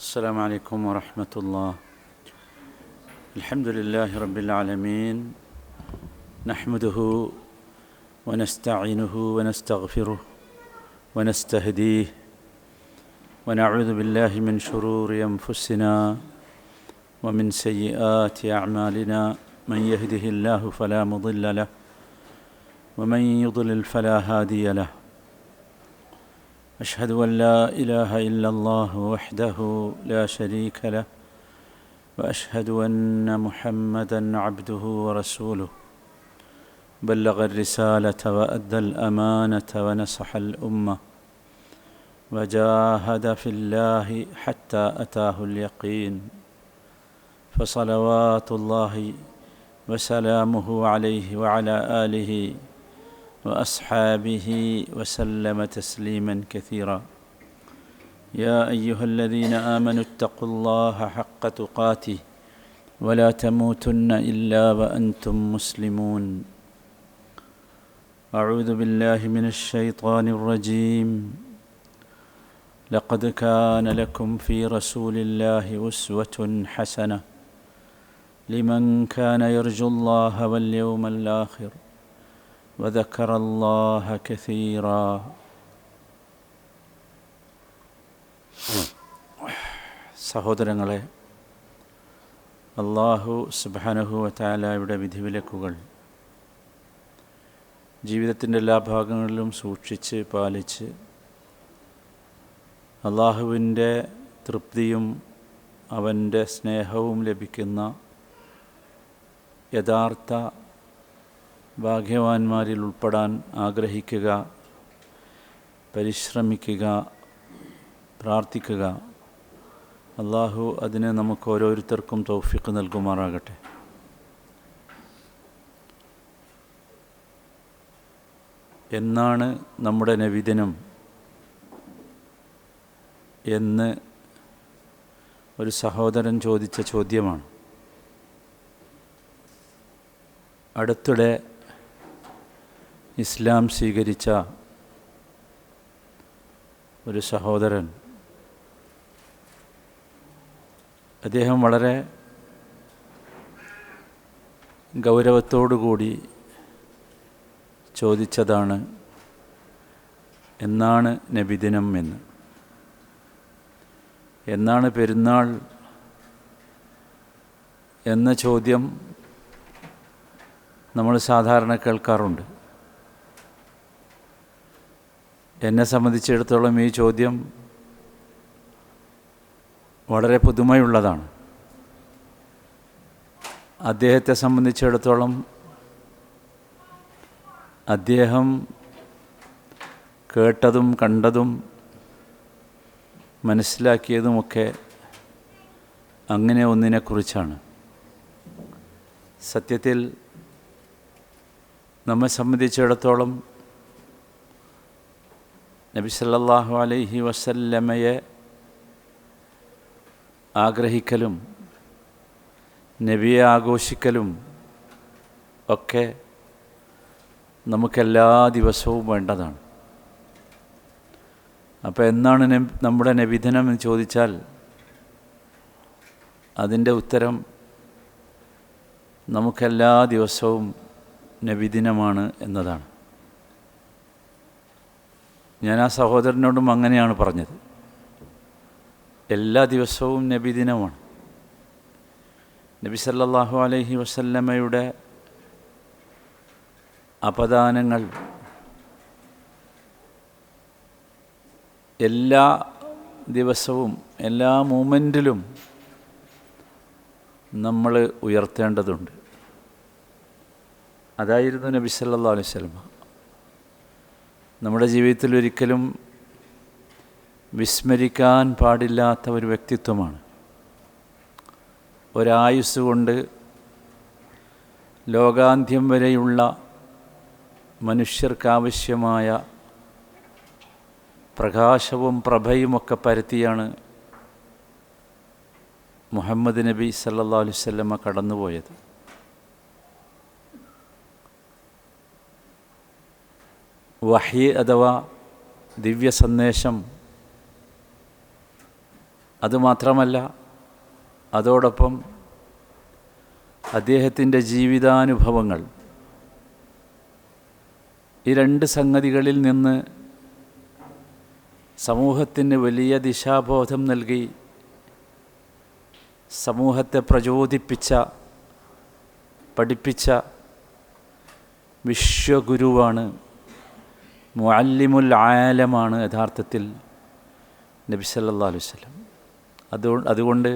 السلام عليكم ورحمة الله. الحمد لله رب العالمين، نحمده ونستعينه ونستغفره ونستهديه ونعوذ بالله من شرور أنفسنا ومن سيئات أعمالنا، من يهده الله فلا مضل له ومن يضلل فلا هادي له. أشهد أن لا إله إلا الله وحده لا شريك له، وأشهد أن محمدًا عبده ورسوله، بلغ الرسالة وأدى الأمانة ونصح الأمة وجاهد في الله حتى أتاه اليقين، فصلوات الله وسلامه عليه وعلى آله وأصحابه وسلم تسليما كثيرا. يا أيها الذين آمنوا اتقوا الله حق تقاته ولا تموتن إلا وأنتم مسلمون. أعوذ بالله من الشيطان الرجيم. لقد كان لكم في رسول الله أسوة حسنة لمن كان يرجو الله واليوم الآخر وذكر الله كثيرا. സഹോദരങ്ങളെ, അല്ലാഹു സുബ്ഹാനഹു വ തആലയുടെ വിധിവിലക്കുകൾ ജീവിതത്തിൻ്റെ എല്ലാ ഭാഗങ്ങളിലും സൂക്ഷിച്ച് പാലിച്ച് അല്ലാഹുവിൻ്റെ തൃപ്തിയും അവൻ്റെ സ്നേഹവും ലഭിക്കുന്ന യഥാർത്ഥ ഭാഗ്യവാന്മാരിൽ ഉൾപ്പെടാൻ ആഗ്രഹിക്കുക, പരിശ്രമിക്കുക, പ്രാർത്ഥിക്കുക. അല്ലാഹു അതിന് നമുക്ക് ഓരോരുത്തർക്കും തൗഫീഖ് നൽകുമാറാകട്ടെ. എന്നാണ് നമ്മുടെ നബിദിനം എന്ന് ഒരു സഹോദരൻ ചോദിച്ച ചോദ്യമാണ്. അടുത്തിടെ ഇസ്ലാം സ്വീകരിച്ച ഒരു സഹോദരൻ, അദ്ദേഹം വളരെ ഗൗരവത്തോടുകൂടി ചോദിച്ചതാണ്, എന്നാണ് നബിദിനം എന്ന്, എന്നാണ് പെരുന്നാൾ എന്ന ചോദ്യം നമ്മൾ സാധാരണ കേൾക്കാറുണ്ട്. എന്നെ സംബന്ധിച്ചിടത്തോളം ഈ ചോദ്യം വളരെ പുതുമയുള്ളതാണ്. അദ്ദേഹത്തെ സംബന്ധിച്ചിടത്തോളം അദ്ദേഹം കേട്ടതും കണ്ടതും മനസ്സിലാക്കിയതുമൊക്കെ അങ്ങനെ ഒന്നിനെക്കുറിച്ചാണ്. സത്യത്തിൽ നമ്മെ സംബന്ധിച്ചിടത്തോളം നബി സല്ലല്ലാഹു അലൈഹി വസല്ലമയെ ആഗ്രഹിക്കലും നബിയെ ആഘോഷിക്കലും ഒക്കെ നമുക്കെല്ലാ ദിവസവും വേണ്ടതാണ്. അപ്പോൾ എന്നാണ് നമ്മുടെ നബിദിനം എന്ന് ചോദിച്ചാൽ അതിൻ്റെ ഉത്തരം നമുക്കെല്ലാ ദിവസവും നബിദിനമാണ് എന്നതാണ്. ഞാൻ ആ സഹോദരനോടും അങ്ങനെയാണ് പറഞ്ഞത്. എല്ലാ ദിവസവും നബിദിനമാണ്. നബി സല്ലല്ലാഹു അലൈഹി വസല്ലമയുടെ അപദാനങ്ങൾ എല്ലാ ദിവസവും എല്ലാ മൂമെൻറ്റിലും നമ്മൾ ഉയർത്തേണ്ടതുണ്ട്. അതായിരുന്നു നബി സല്ലല്ലാഹു അലൈഹി വസല്ലമ. നമ്മുടെ ജീവിതത്തിൽ ഒരിക്കലും വിസ്മരിക്കാൻ പാടില്ലാത്ത ഒരു വ്യക്തിത്വമാണ്. ഒരായുസ് കൊണ്ട് ലോകാന്ത്യം വരെയുള്ള മനുഷ്യർക്കാവശ്യമായ പ്രകാശവും പ്രഭയുമൊക്കെ പരത്തിയാണ് മുഹമ്മദ് നബി സല്ലല്ലാഹു അലൈഹി വസല്ലമ കടന്നുപോയത്. വഹി അഥവാ ദിവ്യ സന്ദേശം അതുമാത്രമല്ല, അതോടൊപ്പം അദ്ദേഹത്തിൻ്റെ ജീവിതാനുഭവങ്ങൾ, ഈ രണ്ട് സംഗതികളിൽ നിന്ന് സമൂഹത്തിന് വലിയ ദിശാബോധം നൽകി സമൂഹത്തെ പ്രചോദിപ്പിച്ച, പഠിപ്പിച്ച വിശ്വഗുരുവാണ്, മുഅല്ലിമുൽ ആലമാണ് യഥാർത്ഥത്തിൽ നബി സല്ലല്ലാഹു അലൈഹി വസല്ലം. അതുകൊണ്ട്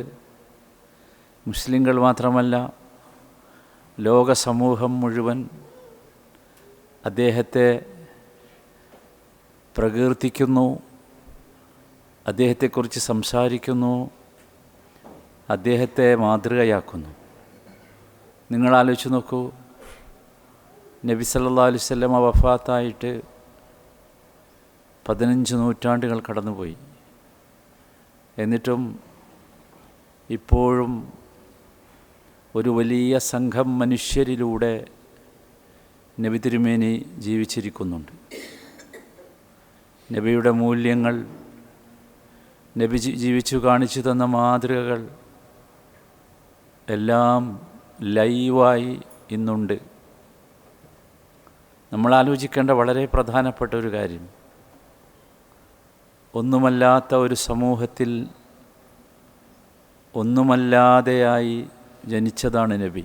മുസ്ലിങ്ങൾ മാത്രമല്ല, ലോക സമൂഹം മുഴുവൻ അദ്ദേഹത്തെ പ്രകീർത്തിക്കുന്നു, അദ്ദേഹത്തെക്കുറിച്ച് സംസാരിക്കുന്നു, അദ്ദേഹത്തെ മാതൃകയാക്കുന്നു. നിങ്ങൾ ആലോചിച്ച് നോക്കൂ, നബി സല്ലല്ലാഹു അലൈഹി വസല്ലം വഫാത്തായിട്ട് 15 നൂറ്റാണ്ടുകൾ കടന്നുപോയി. എന്നിട്ടും ഇപ്പോഴും ഒരു വലിയ സംഘം മനുഷ്യരിലൂടെ നബി തിരുമേനി ജീവിച്ചിരിക്കുന്നുണ്ട്. നബിയുടെ മൂല്യങ്ങൾ, നബി ജീവിച്ചു കാണിച്ചു തന്ന മാതൃകകൾ എല്ലാം ലൈവായി ഇന്നുണ്ട്. നമ്മൾ ആലോചിക്കേണ്ട വളരെ പ്രധാനപ്പെട്ട ഒരു കാര്യം, ഒന്നുമല്ലാത്ത ഒരു സമൂഹത്തിൽ ഒന്നുമല്ലാതെയായി ജനിച്ചതാണ് നബി.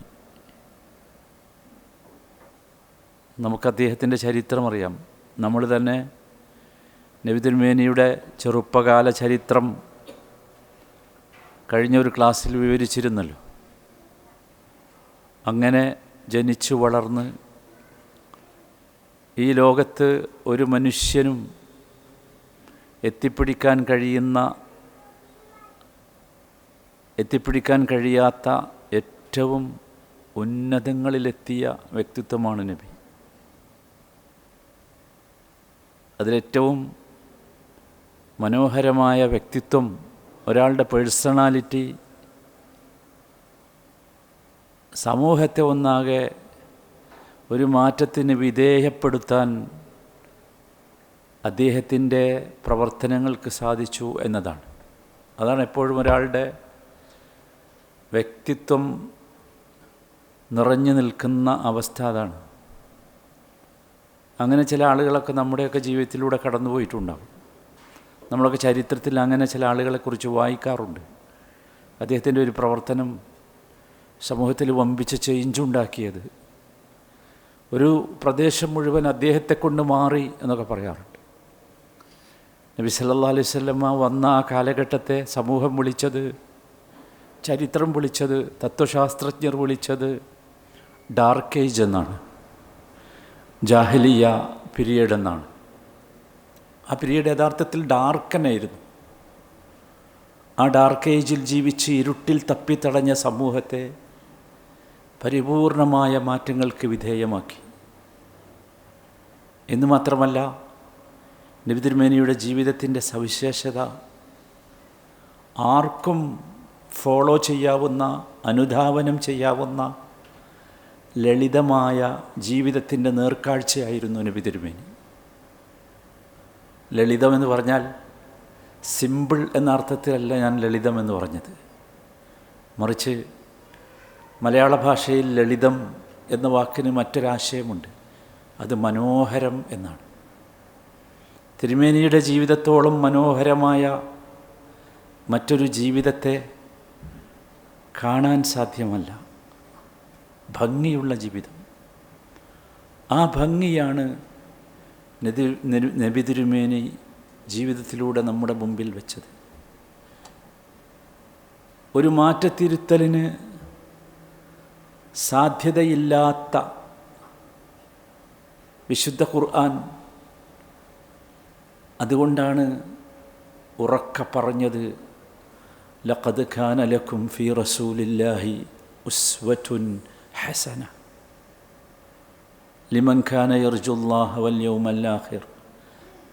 നമുക്ക് അദ്ദേഹത്തിൻ്റെ ചരിത്രമറിയാം. നമ്മൾ തന്നെ നബി തിരുമേനിയുടെ ചെറുപ്പകാല ചരിത്രം കഴിഞ്ഞ ഒരു ക്ലാസ്സിൽ വിവരിച്ചിരുന്നല്ലോ. അങ്ങനെ ജനിച്ചു വളർന്ന് ഈ ലോകത്ത് ഒരു മനുഷ്യനും എത്തിപ്പിടിക്കാൻ കഴിയാത്ത ഏറ്റവും ഉന്നതങ്ങളിലെത്തിയ വ്യക്തിത്വമാണ് നബി. അതിലേറ്റവും മനോഹരമായ വ്യക്തിത്വം, ഒരാളുടെ പേഴ്സണാലിറ്റി സമൂഹത്തെ ഒന്നാകെ ഒരു മാറ്റത്തിന് വിധേയപ്പെടുത്താൻ അദ്ദേഹത്തിൻ്റെ പ്രവർത്തനങ്ങൾക്ക് സാധിച്ചു എന്നതാണ്. അതാണ് എപ്പോഴും ഒരാളുടെ വ്യക്തിത്വം നിറഞ്ഞു നിൽക്കുന്ന അവസ്ഥ. അതാണ്. അങ്ങനെ ചില ആളുകളൊക്കെ നമ്മുടെയൊക്കെ ജീവിതത്തിലൂടെ കടന്നു പോയിട്ടുണ്ടാകും. നമ്മളൊക്കെ ചരിത്രത്തിൽ അങ്ങനെ ചില ആളുകളെക്കുറിച്ച് വായിക്കാറുണ്ട്. അദ്ദേഹത്തിൻ്റെ ഒരു പ്രവർത്തനം സമൂഹത്തിൽ വമ്പിച്ച ചേഞ്ചുണ്ടാക്കിയത്, ഒരു പ്രദേശം മുഴുവൻ അദ്ദേഹത്തെ കൊണ്ട് മാറി എന്നൊക്കെ പറയാറുണ്ട്. നബി സല്ലല്ലാഹു അലൈഹി വസല്ലം വന്ന ആ കാലഘട്ടത്തെ സമൂഹം വിളിച്ചത്, ചരിത്രം വിളിച്ചത്, തത്വശാസ്ത്രജ്ഞർ വിളിച്ചത് ഡാർക്ക് ഏജ് എന്നാണ്, ജാഹിലിയ പീരിയഡ് എന്നാണ്. ആ പീരിയഡ് യഥാർത്ഥത്തിൽ ഡാർക്കനായിരുന്നു. ആ ഡാർക്ക് ഏജിൽ ജീവിച്ച് ഇരുട്ടിൽ തപ്പിത്തടഞ്ഞ സമൂഹത്തെ പരിപൂർണമായ മാറ്റങ്ങൾക്ക് വിധേയമാക്കി. എന്ന് മാത്രമല്ല, നബി തിരുമേനിയുടെ ജീവിതത്തിൻ്റെ സവിശേഷത ആർക്കും ഫോളോ ചെയ്യാവുന്ന, അനുധാവനം ചെയ്യാവുന്ന ലളിതമായ ജീവിതത്തിൻ്റെ നേർക്കാഴ്ചയായിരുന്നു നബി തിരുമേനി. ലളിതമെന്ന് പറഞ്ഞാൽ സിമ്പിൾ എന്ന അർത്ഥത്തിലല്ല ഞാൻ ലളിതമെന്ന് പറഞ്ഞത്. മറിച്ച് മലയാള ഭാഷയിൽ ലളിതം എന്ന വാക്കിന് മറ്റൊരാശയമുണ്ട്, അത് മനോഹരം എന്നാണ്. തിരുമേനിയുടെ ജീവിതത്തോളം മനോഹരമായ മറ്റൊരു ജീവിതത്തെ കാണാൻ സാധ്യമല്ല. ഭംഗിയുള്ള ജീവിതം, ആ ഭംഗിയാണ് നബി തിരുമേനി ജീവിതത്തിലൂടെ നമ്മുടെ മുമ്പിൽ വെച്ചത്. ഒരു മാറ്റത്തിരുത്തലിന് സാധ്യതയില്ലാത്ത വിശുദ്ധ ഖുർആൻ അതുകൊണ്ടാണ് ഉറക്കെ പറഞ്ഞത്, ലഖദ് കാന ലക്കും ഫീ റസൂലില്ലാഹി ഉസ്വത്തുൻ ഹസന ലിമൻ കാന യർജുല്ലാഹ വൽ യൗമൽ ആഖിർ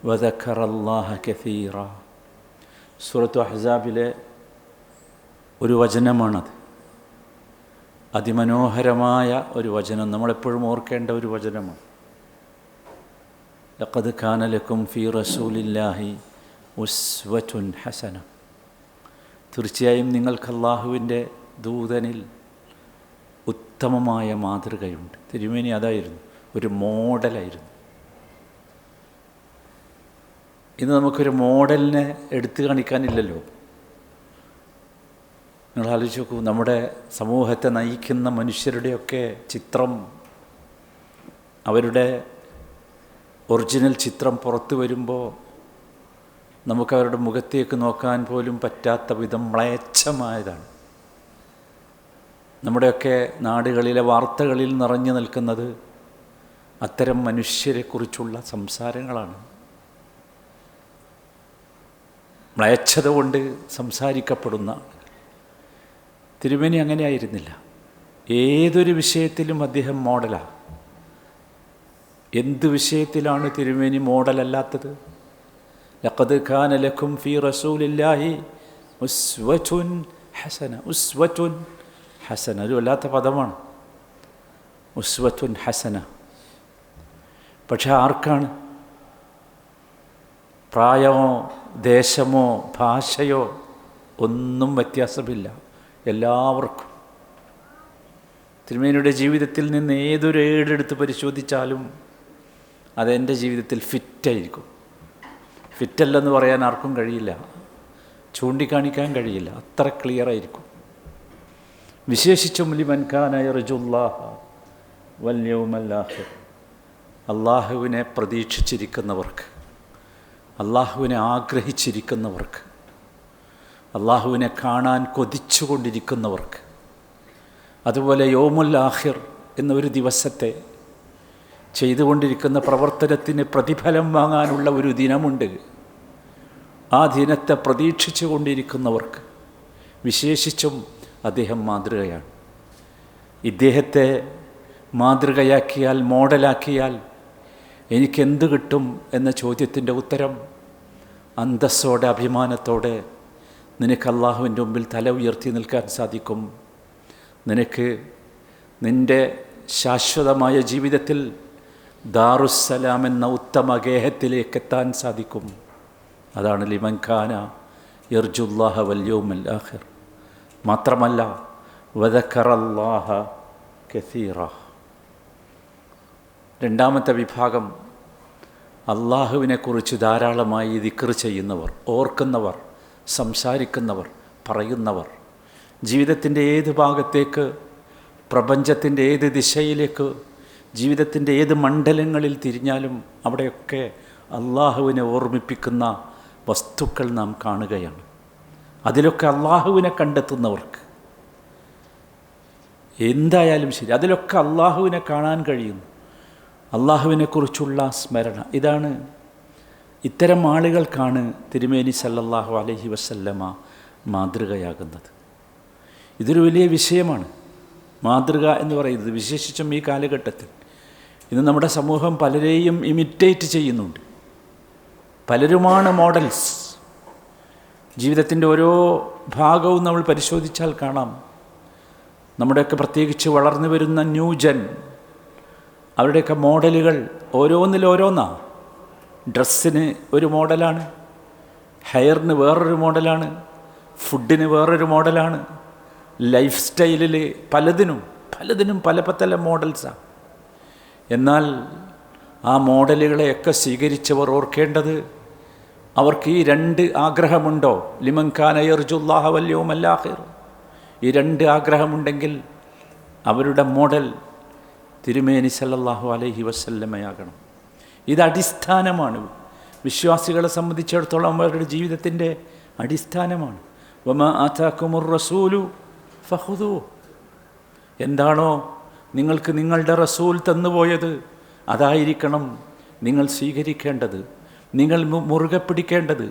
വദക്കറല്ലാഹ കസീറ. സൂറത്തു അഹ്സാബിലെ ഒരു വചനമാണത്. അതിമനോഹരമായ ഒരു വചനം, നമ്മളെപ്പോഴും ഓർക്കേണ്ട ഒരു വചനമാണ്. ലഖദ് കാന ലക്കും ഫീ റസൂലില്ലാഹി ഉസ്വത്തുൻ ഹസന. തീർച്ചയായും നിങ്ങൾക്ക് അള്ളാഹുവിൻ്റെ ദൂതനിൽ ഉത്തമമായ മാതൃകയുണ്ട്. തിരുമേനി അതായിരുന്നു, ഒരു മോഡലായിരുന്നു. ഇന്ന് നമുക്കൊരു മോഡലിനെ എടുത്തു കാണിക്കാനില്ലല്ലോ. നിങ്ങൾ ആലോചിച്ച് നോക്കൂ, നമ്മുടെ സമൂഹത്തെ നയിക്കുന്ന മനുഷ്യരുടെയൊക്കെ ചിത്രം, അവരുടെ ഒറിജിനൽ ചിത്രം പുറത്തു വരുമ്പോൾ നമുക്കവരുടെ മുഖത്തേക്ക് നോക്കാൻ പോലും പറ്റാത്ത വിധം മ്ലേച്ഛമായതാണ്. നമ്മുടെയൊക്കെ നാടുകളിലെ വാർത്തകളിൽ നിറഞ്ഞു നിൽക്കുന്നത് അത്തരം മനുഷ്യരെക്കുറിച്ചുള്ള സംസാരങ്ങളാണ്. മ്ലേച്ഛത കൊണ്ട് സംസാരിക്കപ്പെടുന്ന തിരുമേനി അങ്ങനെ ആയിരുന്നില്ല. ഏതൊരു വിഷയത്തിലും അദ്ദേഹം മോഡലാണ്. എന്ത് വിഷയത്തിലാണ് തിരുമേനി മോഡലല്ലാത്തത്? ലഖദ് കാന ലക്കും ഫീ റസൂലില്ലാഹി ഉസ്വത്തുൻ ഹസന. ഉസ്വത്തുൻ ഹസന ഒരു വല്ലാത്ത പദമാണ്, ഉസ്വത്തുൻ ഹസന. പക്ഷെ ആർക്കാണ്? പ്രായമോ ദേശമോ ഭാഷയോ ഒന്നും വ്യത്യാസമില്ല, എല്ലാവർക്കും. തിരുമേനിയുടെ ജീവിതത്തിൽ നിന്ന് ഏതൊരു ഏടെടുത്ത് പരിശോധിച്ചാലും അതെൻ്റെ ജീവിതത്തിൽ ഫിറ്റായിരിക്കും. ഫിറ്റല്ലെന്ന് പറയാൻ ആർക്കും കഴിയില്ല, ചൂണ്ടിക്കാണിക്കാൻ കഴിയില്ല, അത്ര ക്ലിയറായിരിക്കും. വിശേഷിച്ചും ലിമൻ കാന യർജുല്ലാഹ വൽ യൗമൽ ആഖിർ, അള്ളാഹുവിനെ പ്രതീക്ഷിച്ചിരിക്കുന്നവർക്ക്, അള്ളാഹുവിനെ ആഗ്രഹിച്ചിരിക്കുന്നവർക്ക്, അള്ളാഹുവിനെ കാണാൻ കൊതിച്ചുകൊണ്ടിരിക്കുന്നവർക്ക്, അതുപോലെ യൗമുൽ ആഖിർ എന്നൊരു ദിവസത്തെ ചെയ്തുകൊണ്ടിരിക്കുന്ന പ്രവർത്തനത്തിന് പ്രതിഫലം വാങ്ങാനുള്ള ഒരു ദിനമുണ്ട്. ആ ദിനത്തെ പ്രതീക്ഷിച്ചു കൊണ്ടിരിക്കുന്നവർക്ക് വിശേഷിച്ചും അദ്ദേഹം മാതൃകയാണ്. ഇദ്ദേഹത്തെ മാതൃകയാക്കിയാൽ, മോഡലാക്കിയാൽ എനിക്കെന്ത് കിട്ടും എന്ന ചോദ്യത്തിൻ്റെ ഉത്തരം അന്തസ്സോടെ അഭിമാനത്തോടെ നിനക്ക് അള്ളാഹുവിൻ്റെ മുമ്പിൽ തല ഉയർത്തി നിൽക്കാൻ സാധിക്കും. നിനക്ക് നിൻ്റെ ശാശ്വതമായ ജീവിതത്തിൽ ദാറുസ്സലാം എന്ന ഉത്തമ ഗേഹത്തിലേക്ക് എത്താൻ സാധിക്കും. അതാണ് ലിമൻ കാന യർജുല്ലാഹ വൽ യൗമൽ ആഖിർ. മാത്രമല്ല വദക്കറല്ലാഹ കസീറ. രണ്ടാമത്തെ വിഭാഗം അള്ളാഹുവിനെക്കുറിച്ച് ധാരാളമായി ദിക്ർ ചെയ്യുന്നവർ, ഓർക്കുന്നവർ, സംസാരിക്കുന്നവർ, പറയുന്നവർ. ജീവിതത്തിൻ്റെ ഏത് ഭാഗത്തേക്ക്, പ്രപഞ്ചത്തിൻ്റെ ഏത് ദിശയിലേക്ക്, ജീവിതത്തിൻ്റെ ഏത് മണ്ഡലങ്ങളിൽ തിരിഞ്ഞാലും അവിടെയൊക്കെ അള്ളാഹുവിനെ ഓർമ്മിപ്പിക്കുന്ന വസ്തുക്കൾ നാം കാണുകയാണ്. അതിലൊക്കെ അള്ളാഹുവിനെ കണ്ടെത്തുന്നവർക്ക് എന്തായാലും ശരി, അതിലൊക്കെ അള്ളാഹുവിനെ കാണാൻ കഴിയുന്നു. അള്ളാഹുവിനെക്കുറിച്ചുള്ള സ്മരണ. ഇതാണ്, ഇത്തരം ആളുകൾക്കാണ് തിരുമേനി സല്ലല്ലാഹു അലൈഹി വസല്ലമ മാതൃകയാകുന്നത്. ഇതൊരു വലിയ വിഷയമാണ് മാതൃക എന്ന് പറയുന്നത്, വിശേഷിച്ചും ഈ കാലഘട്ടത്തിൽ. ഇന്ന് നമ്മുടെ സമൂഹം പലരെയും ഇമിറ്റേറ്റ് ചെയ്യുന്നുണ്ട്. പലരുമാണ് മോഡൽസ്. ജീവിതത്തിൻ്റെ ഓരോ ഭാഗവും നമ്മൾ പരിശോധിച്ചാൽ കാണാം. നമ്മുടെയൊക്കെ പ്രത്യേകിച്ച് വളർന്നു വരുന്ന ന്യൂജൻ, അവരുടെയൊക്കെ മോഡലുകൾ ഓരോന്നിലോരോന്നാണ്. ഡ്രസ്സിന് ഒരു മോഡലാണ്, ഹെയറിന് വേറൊരു മോഡലാണ്, ഫുഡിന് വേറൊരു മോഡലാണ്, ലൈഫ് സ്റ്റൈലിൽ പലതിനും പല പല മോഡൽസാണ്. എന്നാൽ ആ മോഡലുകളെയൊക്കെ സ്വീകരിച്ചവർ ഓർക്കേണ്ടത്, അവർക്ക് ഈ രണ്ട് ആഗ്രഹമുണ്ടോ? ലിമൻ കാന യർജുല്ലാഹ വൽ യൗമൽ ആഖിർ. ഈ രണ്ട് ആഗ്രഹമുണ്ടെങ്കിൽ അവരുടെ മോഡൽ തിരുമേനി സല്ലല്ലാഹു അലൈഹി വസല്ലമയാകണം. ഇത് അടിസ്ഥാനമാണ്, വിശ്വാസികളെ സംബന്ധിച്ചിടത്തോളം അവരുടെ ജീവിതത്തിൻ്റെ അടിസ്ഥാനമാണ്. വമാ ആതാകുമുർ റസൂലു ഫഖുദൂ. എന്താണോ നിങ്ങൾക്ക് നിങ്ങളുടെ റസൂൽ തന്നുപോയത് അതായിരിക്കണം നിങ്ങൾ സ്വീകരിക്കേണ്ടത്, നിങ്ങൾ മുറുകെ പിടിക്കേണ്ടത്,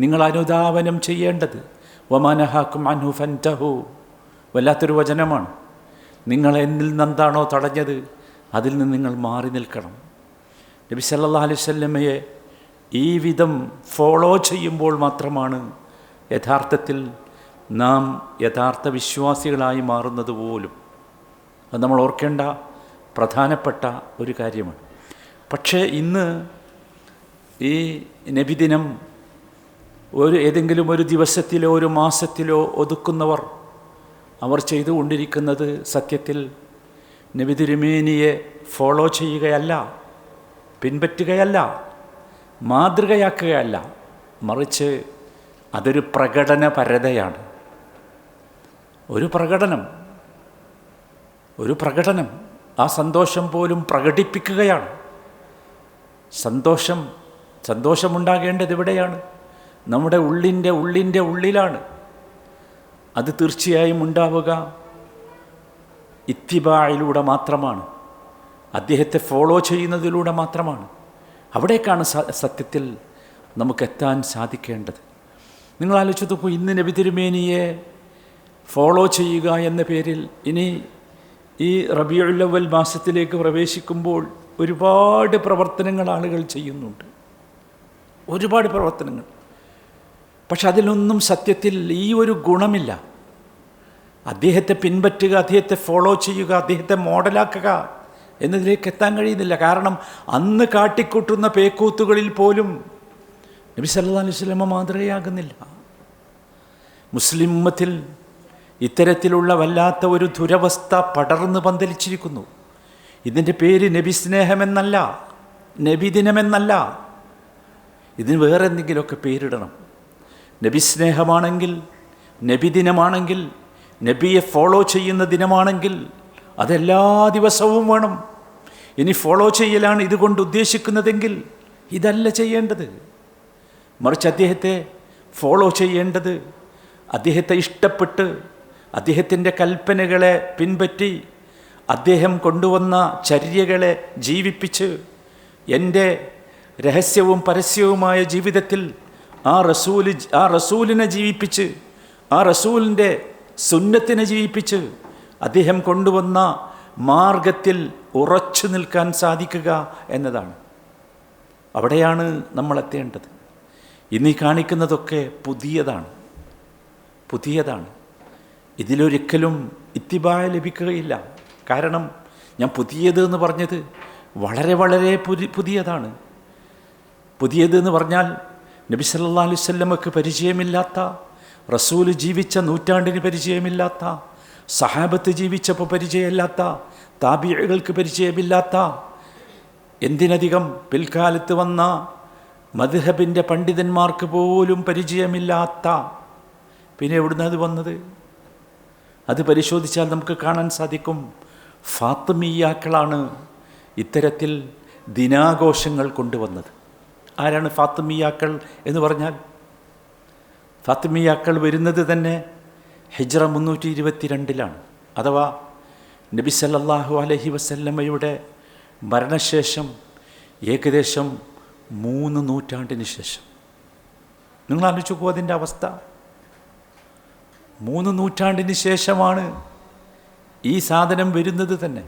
നിങ്ങൾ അനുധാവനം ചെയ്യേണ്ടത്. വമാ നഹാകും അൻഹു ഫൻതഹു. വല്ലാത്തൊരു വചനമാണ്. നിങ്ങൾ എന്നിൽ നിന്നെന്താണോ തടഞ്ഞത് അതിൽ നിന്ന് നിങ്ങൾ മാറി നിൽക്കണം. നബി സല്ലല്ലാഹു അലൈഹി വസല്ലമയെ ഈ വിധം ഫോളോ ചെയ്യുമ്പോൾ മാത്രമാണ് യഥാർത്ഥത്തിൽ നാം യഥാർത്ഥ വിശ്വാസികളായി മാറുന്നത് പോലും. അത് നമ്മൾ ഓർക്കേണ്ട പ്രധാനപ്പെട്ട ഒരു കാര്യമാണ്. പക്ഷേ ഇന്ന് ഈ നബിദിനം ഏതെങ്കിലും ഒരു ദിവസത്തിലോ ഒരു മാസത്തിലോ ഒതുക്കുന്നവർ അവർ ചെയ്തുകൊണ്ടിരിക്കുന്നത് സത്യത്തിൽ നബി തിരുമേനിയെ ഫോളോ ചെയ്യുകയല്ല, പിൻപറ്റുകയല്ല, മാതൃകയാക്കുകയല്ല, മറിച്ച് അതൊരു പ്രകടനപരതയാണ്. ഒരു പ്രകടനം ആ സന്തോഷം പോലും പ്രകടിപ്പിക്കുകയാണ്. സന്തോഷമുണ്ടാകേണ്ടത് എവിടെയാണ്? നമ്മുടെ ഉള്ളിൻ്റെ ഉള്ളിലാണ്. അത് തീർച്ചയായും ഉണ്ടാവുക ഇത്തിബായിലൂടെ മാത്രമാണ്, അദ്ദേഹത്തെ ഫോളോ ചെയ്യുന്നതിലൂടെ മാത്രമാണ്. അവിടേക്കാണ് സത്യത്തിൽ നമുക്കെത്താൻ സാധിക്കേണ്ടത്. നിങ്ങൾ ആലോചിച്ച് നോക്കൂ, ഇന്ന് നബി തിരുമേനിയെ ഫോളോ ചെയ്യുക എന്ന പേരിൽ ഇനി ഈ റബീഉൽ അവ്വൽ മാസത്തിലേക്ക് പ്രവേശിക്കുമ്പോൾ ഒരുപാട് പ്രവർത്തനങ്ങൾ ആളുകൾ ചെയ്യുന്നുണ്ട്, ഒരുപാട് പ്രവർത്തനങ്ങൾ. പക്ഷെ അതിലൊന്നും സത്യത്തിൽ ഈ ഒരു ഗുണമില്ല. അദ്ദേഹത്തെ പിൻപറ്റുക, അദ്ദേഹത്തെ ഫോളോ ചെയ്യുക, അദ്ദേഹത്തെ മോഡലാക്കുക എന്നതിലേക്ക് എത്താൻ കഴിയുന്നില്ല. കാരണം അന്ന് കാട്ടിക്കൂട്ടുന്ന പേക്കൂത്തുകളിൽ പോലും നബി സല്ലല്ലാഹു അലൈഹി വസല്ലമ മാതൃകയാകുന്നില്ല. മുസ്ലിം ഉമ്മത്തിൽ ഇത്തരത്തിലുള്ള വല്ലാത്ത ഒരു ദുരവസ്ഥ പടർന്ന് പന്തലിച്ചിരിക്കുന്നു. ഇതിൻ്റെ പേര് നബി സ്നേഹമെന്നല്ല, നബിദിനമെന്നല്ല, ഇതിന് വേറെ എന്തെങ്കിലുമൊക്കെ പേരിടണം. നബി സ്നേഹമാണെങ്കിൽ, നബിദിനമാണെങ്കിൽ, നബിയെ ഫോളോ ചെയ്യുന്ന ദിനമാണെങ്കിൽ അതെല്ലാ ദിവസവും വേണം. ഇനി ഫോളോ ചെയ്യലാണ് ഇതുകൊണ്ട് ഉദ്ദേശിക്കുന്നതെങ്കിൽ ഇതല്ല ചെയ്യേണ്ടത്. മറിച്ച് അദ്ദേഹത്തെ ഫോളോ ചെയ്യേണ്ടത്, അദ്ദേഹത്തെ ഇഷ്ടപ്പെട്ട് അദ്ദേഹത്തിൻ്റെ കൽപ്പനകളെ പിൻപറ്റി അദ്ദേഹം കൊണ്ടുവന്ന ചര്യകളെ ജീവിപ്പിച്ച് എൻ്റെ രഹസ്യവും പരസ്യവുമായ ജീവിതത്തിൽ ആ റസൂലിനെ ജീവിപ്പിച്ച്, ആ റസൂലിൻ്റെ സുന്നത്തിനെ ജീവിപ്പിച്ച് അദ്ദേഹം കൊണ്ടുവന്ന മാർഗത്തിൽ ഉറച്ചു നിൽക്കാൻ സാധിക്കുക എന്നതാണ്. അവിടെയാണ് നമ്മൾ എത്തേണ്ടത്. ഇന്നീ കാണിക്കുന്നതൊക്കെ പുതിയതാണ്. ഇതിലൊരിക്കലും ഇത്തിബായ ലഭിക്കുകയില്ല. കാരണം ഞാൻ പുതിയത് എന്ന് പറഞ്ഞത് വളരെ വളരെ പുതിയതാണ്. പുതിയതെന്ന് പറഞ്ഞാൽ നബി സല്ലല്ലാഹു അലൈഹി വസല്ലമക്ക് പരിചയമില്ലാത്ത, റസൂൽ ജീവിച്ച നൂറ്റാണ്ടിന് പരിചയമില്ലാത്ത, സഹാബത്ത് ജീവിച്ചപ്പോൾ പരിചയമില്ലാത്ത, താബിഈകൾക്ക് പരിചയമില്ലാത്ത, എന്തിനധികം പിൽക്കാലത്ത് വന്ന മദ്ഹബിൻ്റെ പണ്ഡിതന്മാർക്ക് പോലും പരിചയമില്ലാത്ത, പിന്നെ എവിടുന്ന് അത് വന്നത്? അത് പരിശോധിച്ചാൽ നമുക്ക് കാണാൻ സാധിക്കും, ഫാത്തിമിയാക്കളാണ് ഇത്തരത്തിൽ ദിനാഘോഷങ്ങൾ കൊണ്ടുവന്നത്. ആരാണ് ഫാത്തിമിയാക്കൾ എന്ന് പറഞ്ഞാൽ? ഫാത്തിമിയാക്കൾ വരുന്നത് തന്നെ ഹിജ്റ 322 അഥവാ നബി സല്ലല്ലാഹു അലൈഹി വസല്ലമയുടെ മരണശേഷം ഏകദേശം 3 നൂറ്റാണ്ടിന് ശേഷം. നിങ്ങൾ ആലോചിച്ച് നോക്കൂ അതിൻ്റെ അവസ്ഥ. 3 നൂറ്റാണ്ടിന് ശേഷമാണ് ഈ സാധനം വരുന്നത് തന്നെ.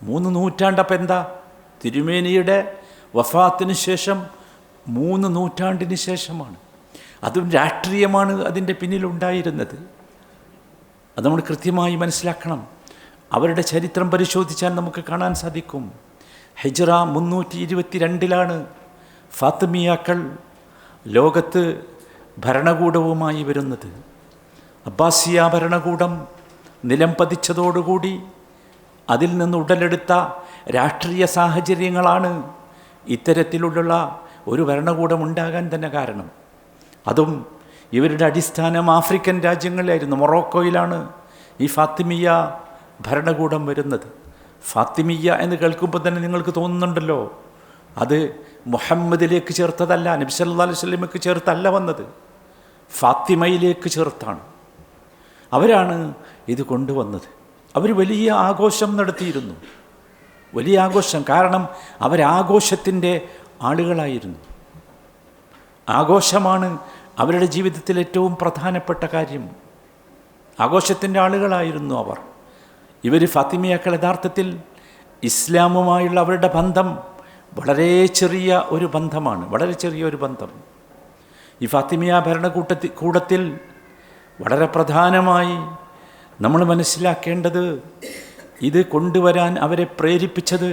3 നൂറ്റാണ്ടപ്പം എന്താ? തിരുമേനിയുടെ വഫാത്തിന് ശേഷം 3 നൂറ്റാണ്ടിന് ശേഷമാണ്. അതും രാഷ്ട്രീയമാണ് അതിൻ്റെ പിന്നിലുണ്ടായിരുന്നത്. അത് നമ്മൾ കൃത്യമായി മനസ്സിലാക്കണം. അവരുടെ ചരിത്രം പരിശോധിച്ചാൽ നമുക്ക് കാണാൻ സാധിക്കും. ഹിജ്റ 322 ഫാത്തിമിയാക്കൾ ലോകത്ത് ഭരണകൂടവുമായി വരുന്നത്. അബ്ബാസിയ ഭരണകൂടം നിലം പതിച്ചതോടുകൂടി അതിൽ നിന്ന് ഉടലെടുത്ത രാഷ്ട്രീയ സാഹചര്യങ്ങളാണ് ഇത്തരത്തിലുള്ള ഒരു ഭരണകൂടം ഉണ്ടാകാൻ തന്നെ കാരണം. അതും ഇവരുടെ അടിസ്ഥാനം ആഫ്രിക്കൻ രാജ്യങ്ങളിലായിരുന്നു. മൊറോക്കോയിലാണ് ഈ ഫാത്തിമിയ ഭരണകൂടം വരുന്നത്. ഫാത്തിമിയ എന്ന് കേൾക്കുമ്പോൾ തന്നെ നിങ്ങൾക്ക് തോന്നുന്നുണ്ടല്ലോ, അത് മുഹമ്മദിലേക്ക് ചേർത്തതല്ല, നബി സല്ലല്ലാഹു അലൈഹി വസല്ലമയ്ക്ക് ചേർത്തല്ല വന്നത്, ഫാത്തിമയിലേക്ക് ചേർത്താണ്. അവരാണ് ഇത് കൊണ്ടുവന്നത്. അവർ വലിയ ആഘോഷം നടത്തിയിരുന്നു, വലിയ ആഘോഷം. കാരണം അവരാഘോഷത്തിൻ്റെ ആളുകളായിരുന്നു. ആഘോഷമാണ് അവരുടെ ജീവിതത്തിൽ ഏറ്റവും പ്രധാനപ്പെട്ട കാര്യം. ആഘോഷത്തിൻ്റെ ആളുകളായിരുന്നു അവർ. ഇവർ ഫാത്തിമിയാക്കൾ യഥാർത്ഥത്തിൽ ഇസ്ലാമുമായുള്ള അവരുടെ ബന്ധം വളരെ ചെറിയ ഒരു ബന്ധമാണ്, വളരെ ചെറിയൊരു ബന്ധം. ഈ ഫാത്തിമിയ ഭരണകൂടത്തിൽ വളരെ പ്രധാനമായി നമ്മൾ മനസ്സിലാക്കേണ്ടത്, ഇത് കൊണ്ടുവരാൻ അവരെ പ്രേരിപ്പിച്ചത്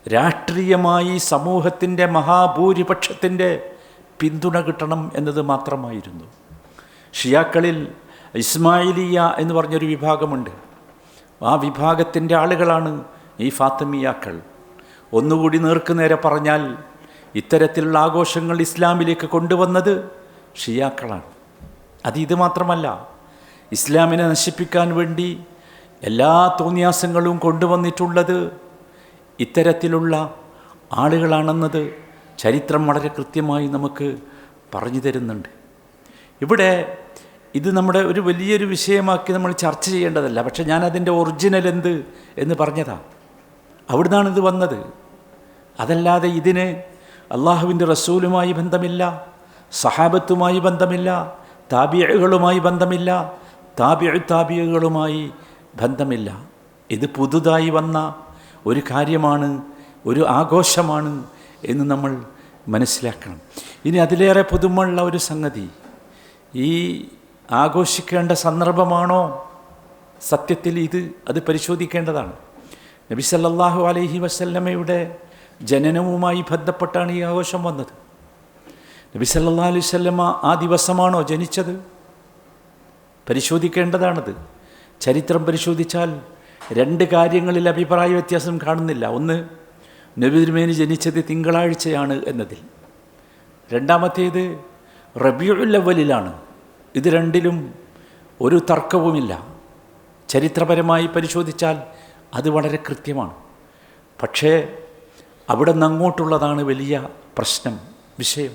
രാഷ്ട്രീയമായി സമൂഹത്തിൻ്റെ മഹാഭൂരിപക്ഷത്തിൻ്റെ പിന്തുണ കിട്ടണം എന്നത് മാത്രമായിരുന്നു. ഷിയാക്കളിൽ ഇസ്മായിലിയ എന്ന് പറഞ്ഞൊരു വിഭാഗമുണ്ട്. ആ വിഭാഗത്തിൻ്റെ ആളുകളാണ് ഈ ഫാത്തിമിയാക്കൾ. ഒന്നുകൂടി നേർക്കുനേരെ പറഞ്ഞാൽ ഇത്തരത്തിലുള്ള ആഘോഷങ്ങൾ ഇസ്ലാമിലേക്ക് കൊണ്ടുവന്നത് ഷിയാക്കളാണ്. ഇത് മാത്രമല്ല, ഇസ്ലാമിനെ നശിപ്പിക്കാൻ വേണ്ടി എല്ലാ തോന്നിയാസങ്ങളും കൊണ്ടുവന്നിട്ടുള്ളത് ഇത്തരത്തിലുള്ള ആളുകളാണെന്നത് ചരിത്രം വളരെ കൃത്യമായി നമുക്ക് പറഞ്ഞു തരുന്നുണ്ട്. ഇവിടെ ഇത് നമ്മുടെ ഒരു വലിയൊരു വിഷയമാക്കി നമ്മൾ ചർച്ച ചെയ്യേണ്ടതല്ല. പക്ഷെ ഞാനതിൻ്റെ ഒറിജിനൽ എന്ത് എന്ന് പറഞ്ഞതാണ്. അവിടുന്നാണ് ഇത് വന്നത്. അതല്ലാതെ ഇതിന് അള്ളാഹുവിൻ്റെ റസൂലുമായി ബന്ധമില്ല, സഹാബത്തുമായി ബന്ധമില്ല, താബിഉകളുമായി ബന്ധമില്ല, താബിഉകളുമായി ബന്ധമില്ല. ഇത് പുതുതായി വന്ന ഒരു കാര്യമാണ്, ഒരു ആഘോഷമാണ് എന്ന് നമ്മൾ മനസ്സിലാക്കണം. ഇനി അതിലേറെ പുതുമയുള്ള ഒരു സംഗതി, ഈ ആഘോഷിക്കേണ്ട സന്ദർഭമാണോ സത്യത്തിൽ അത് പരിശോധിക്കേണ്ടതാണ്. നബി സല്ലല്ലാഹു അലൈഹി വസല്ലമയുടെ ജനനവുമായി ബന്ധപ്പെട്ടാണ് ഈ ആഘോഷം വന്നത്. നബി സല്ലല്ലാഹു അലൈഹി വസല്ലമ ആ ദിവസമാണോ ജനിച്ചത്? പരിശോധിക്കേണ്ടതാണത്. ചരിത്രം പരിശോധിച്ചാൽ രണ്ട് കാര്യങ്ങളിൽ അഭിപ്രായ വ്യത്യാസം കാണുന്നില്ല. ഒന്ന്, നബി തിരുമേനി ജനിച്ചത് തിങ്കളാഴ്ചയാണ് എന്നതിൽ. രണ്ടാമത്തേത് റബീഉൽ അവ്വലിലാണ്. ഇത് രണ്ടിലും ഒരു തർക്കവുമില്ല. ചരിത്രപരമായി പരിശോധിച്ചാൽ അത് വളരെ കൃത്യമാണ്. പക്ഷേ അവിടെ നിന്ന് അങ്ങോട്ടുള്ളതാണ് വലിയ പ്രശ്നം, വിഷയം.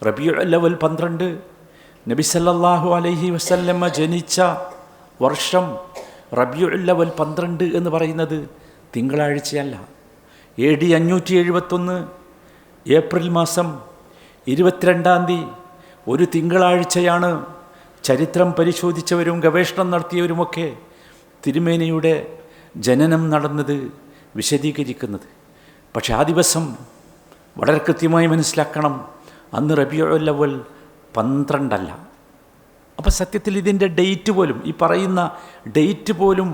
റബീഉൽ അവ്വൽ 12, നബി സല്ലല്ലാഹു അലൈഹി വസല്ലമ ജനിച്ച വർഷം റബീഉൽ അവ്വൽ 12 എന്ന് പറയുന്നത് തിങ്കളാഴ്ചയല്ല. AD 571 ഏപ്രിൽ മാസം 22-ാം തീയതി ഒരു തിങ്കളാഴ്ചയാണ് ചരിത്രം പരിശോധിച്ചവരും ഗവേഷണം നടത്തിയവരുമൊക്കെ തിരുമേനിയുടെ ജനനം നടന്നത് വിശദീകരിക്കുന്നത്. പക്ഷെ ആ ദിവസം വളരെ കൃത്യമായി മനസ്സിലാക്കണം, അന്ന് റബീഉൽ അവ്വൽ 12 അല്ല. അപ്പം സത്യത്തിൽ ഇതിൻ്റെ ഡേറ്റ് പോലും, ഈ പറയുന്ന ഡേറ്റ് പോലും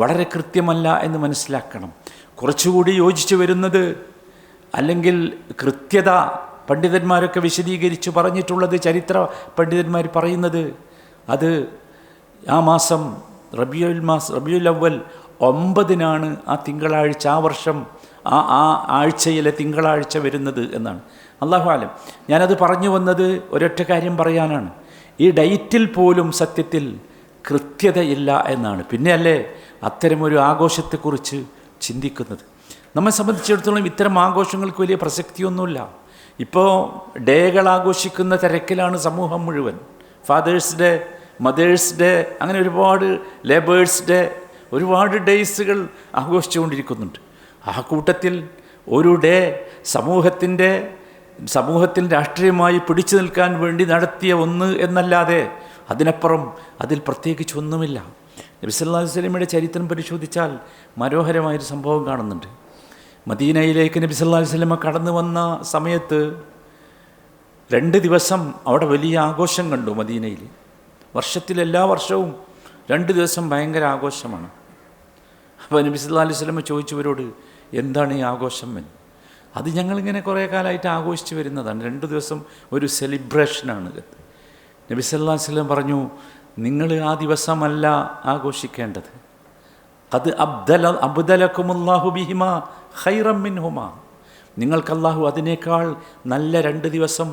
വളരെ കൃത്യമല്ല എന്ന് മനസ്സിലാക്കണം. കുറച്ചുകൂടി യോജിച്ചു വരുന്നത്, അല്ലെങ്കിൽ കൃത്യത പണ്ഡിതന്മാരൊക്കെ വിശദീകരിച്ച് പറഞ്ഞിട്ടുള്ളത്, ചരിത്ര പണ്ഡിതന്മാർ പറയുന്നത്, അത് ആ മാസം റബീഉൽ അവ്വൽ 9-നാണ് ആ തിങ്കളാഴ്ച, ആ വർഷം ആ ആഴ്ചയിലെ തിങ്കളാഴ്ച വരുന്നത് എന്നാണ്. അല്ലാഹു ആലം. ഞാനത് പറഞ്ഞു വന്നത് ഒരൊറ്റ കാര്യം പറയാനാണ്. ഈ ഡേറ്റിൽ പോലും സത്യത്തിൽ കൃത്യതയില്ല എന്നാണ്. പിന്നെയല്ലേ അത്തരമൊരു ആഘോഷത്തെക്കുറിച്ച് ചിന്തിക്കുന്നത്. നമ്മെ സംബന്ധിച്ചിടത്തോളം ഇത്തരം ആഘോഷങ്ങൾക്ക് വലിയ പ്രസക്തിയൊന്നുമില്ല. ഇപ്പോൾ ഡേകൾ ആഘോഷിക്കുന്ന തിരക്കിലാണ് സമൂഹം മുഴുവൻ. ഫാദേഴ്സ് ഡേ, മദേഴ്സ് ഡേ, അങ്ങനെ ഒരുപാട് ലേബേഴ്സ് ഡേ, ഒരുപാട് ഡേയ്സുകൾ ആഘോഷിച്ചുകൊണ്ടിരിക്കുന്നുണ്ട്. ആ കൂട്ടത്തിൽ ഒരു ഡേ സമൂഹത്തിൽ രാഷ്ട്രീയമായി പിടിച്ചു നിൽക്കാൻ വേണ്ടി നടത്തിയ ഒന്ന് എന്നല്ലാതെ അതിനപ്പുറം അതിൽ പ്രത്യേകിച്ച് ഒന്നുമില്ല. നബി സല്ലല്ലാഹു അലൈഹി വസല്ലമയുടെ ചരിത്രം പരിശോധിച്ചാൽ മനോഹരമായൊരു സംഭവം കാണുന്നുണ്ട്. മദീനയിലേക്ക് നബി സല്ലല്ലാഹു അലൈഹി വസല്ലമ കടന്നു വന്ന സമയത്ത് 2 ദിവസം അവിടെ വലിയ ആഘോഷം കണ്ടു മദീനയിൽ. എല്ലാ വർഷവും 2 ദിവസം ഭയങ്കര ആഘോഷമാണ്. അപ്പോൾ നബി സല്ലല്ലാഹു അലൈഹി വസല്ലമ ചോദിച്ചവരോട്, എന്താണ് ഈ ആഘോഷം എന്ന്? അത് ഞങ്ങളിങ്ങനെ കുറേ കാലമായിട്ട് ആഘോഷിച്ച് വരുന്നതാണ്, 2 ദിവസം ഒരു സെലിബ്രേഷനാണ്. നബി സല്ലല്ലാഹു അലൈഹി വസല്ലം പറഞ്ഞു, നിങ്ങൾ ആ ദിവസമല്ല ആഘോഷിക്കേണ്ടത്. ഖദ് അബ്ദലകുമുല്ലാഹു ബിഹിമാ ഖൈറൻ മിൻഹുമാ, നിങ്ങൾക്ക് അല്ലാഹു അതിനേക്കാൾ നല്ല 2 ദിവസം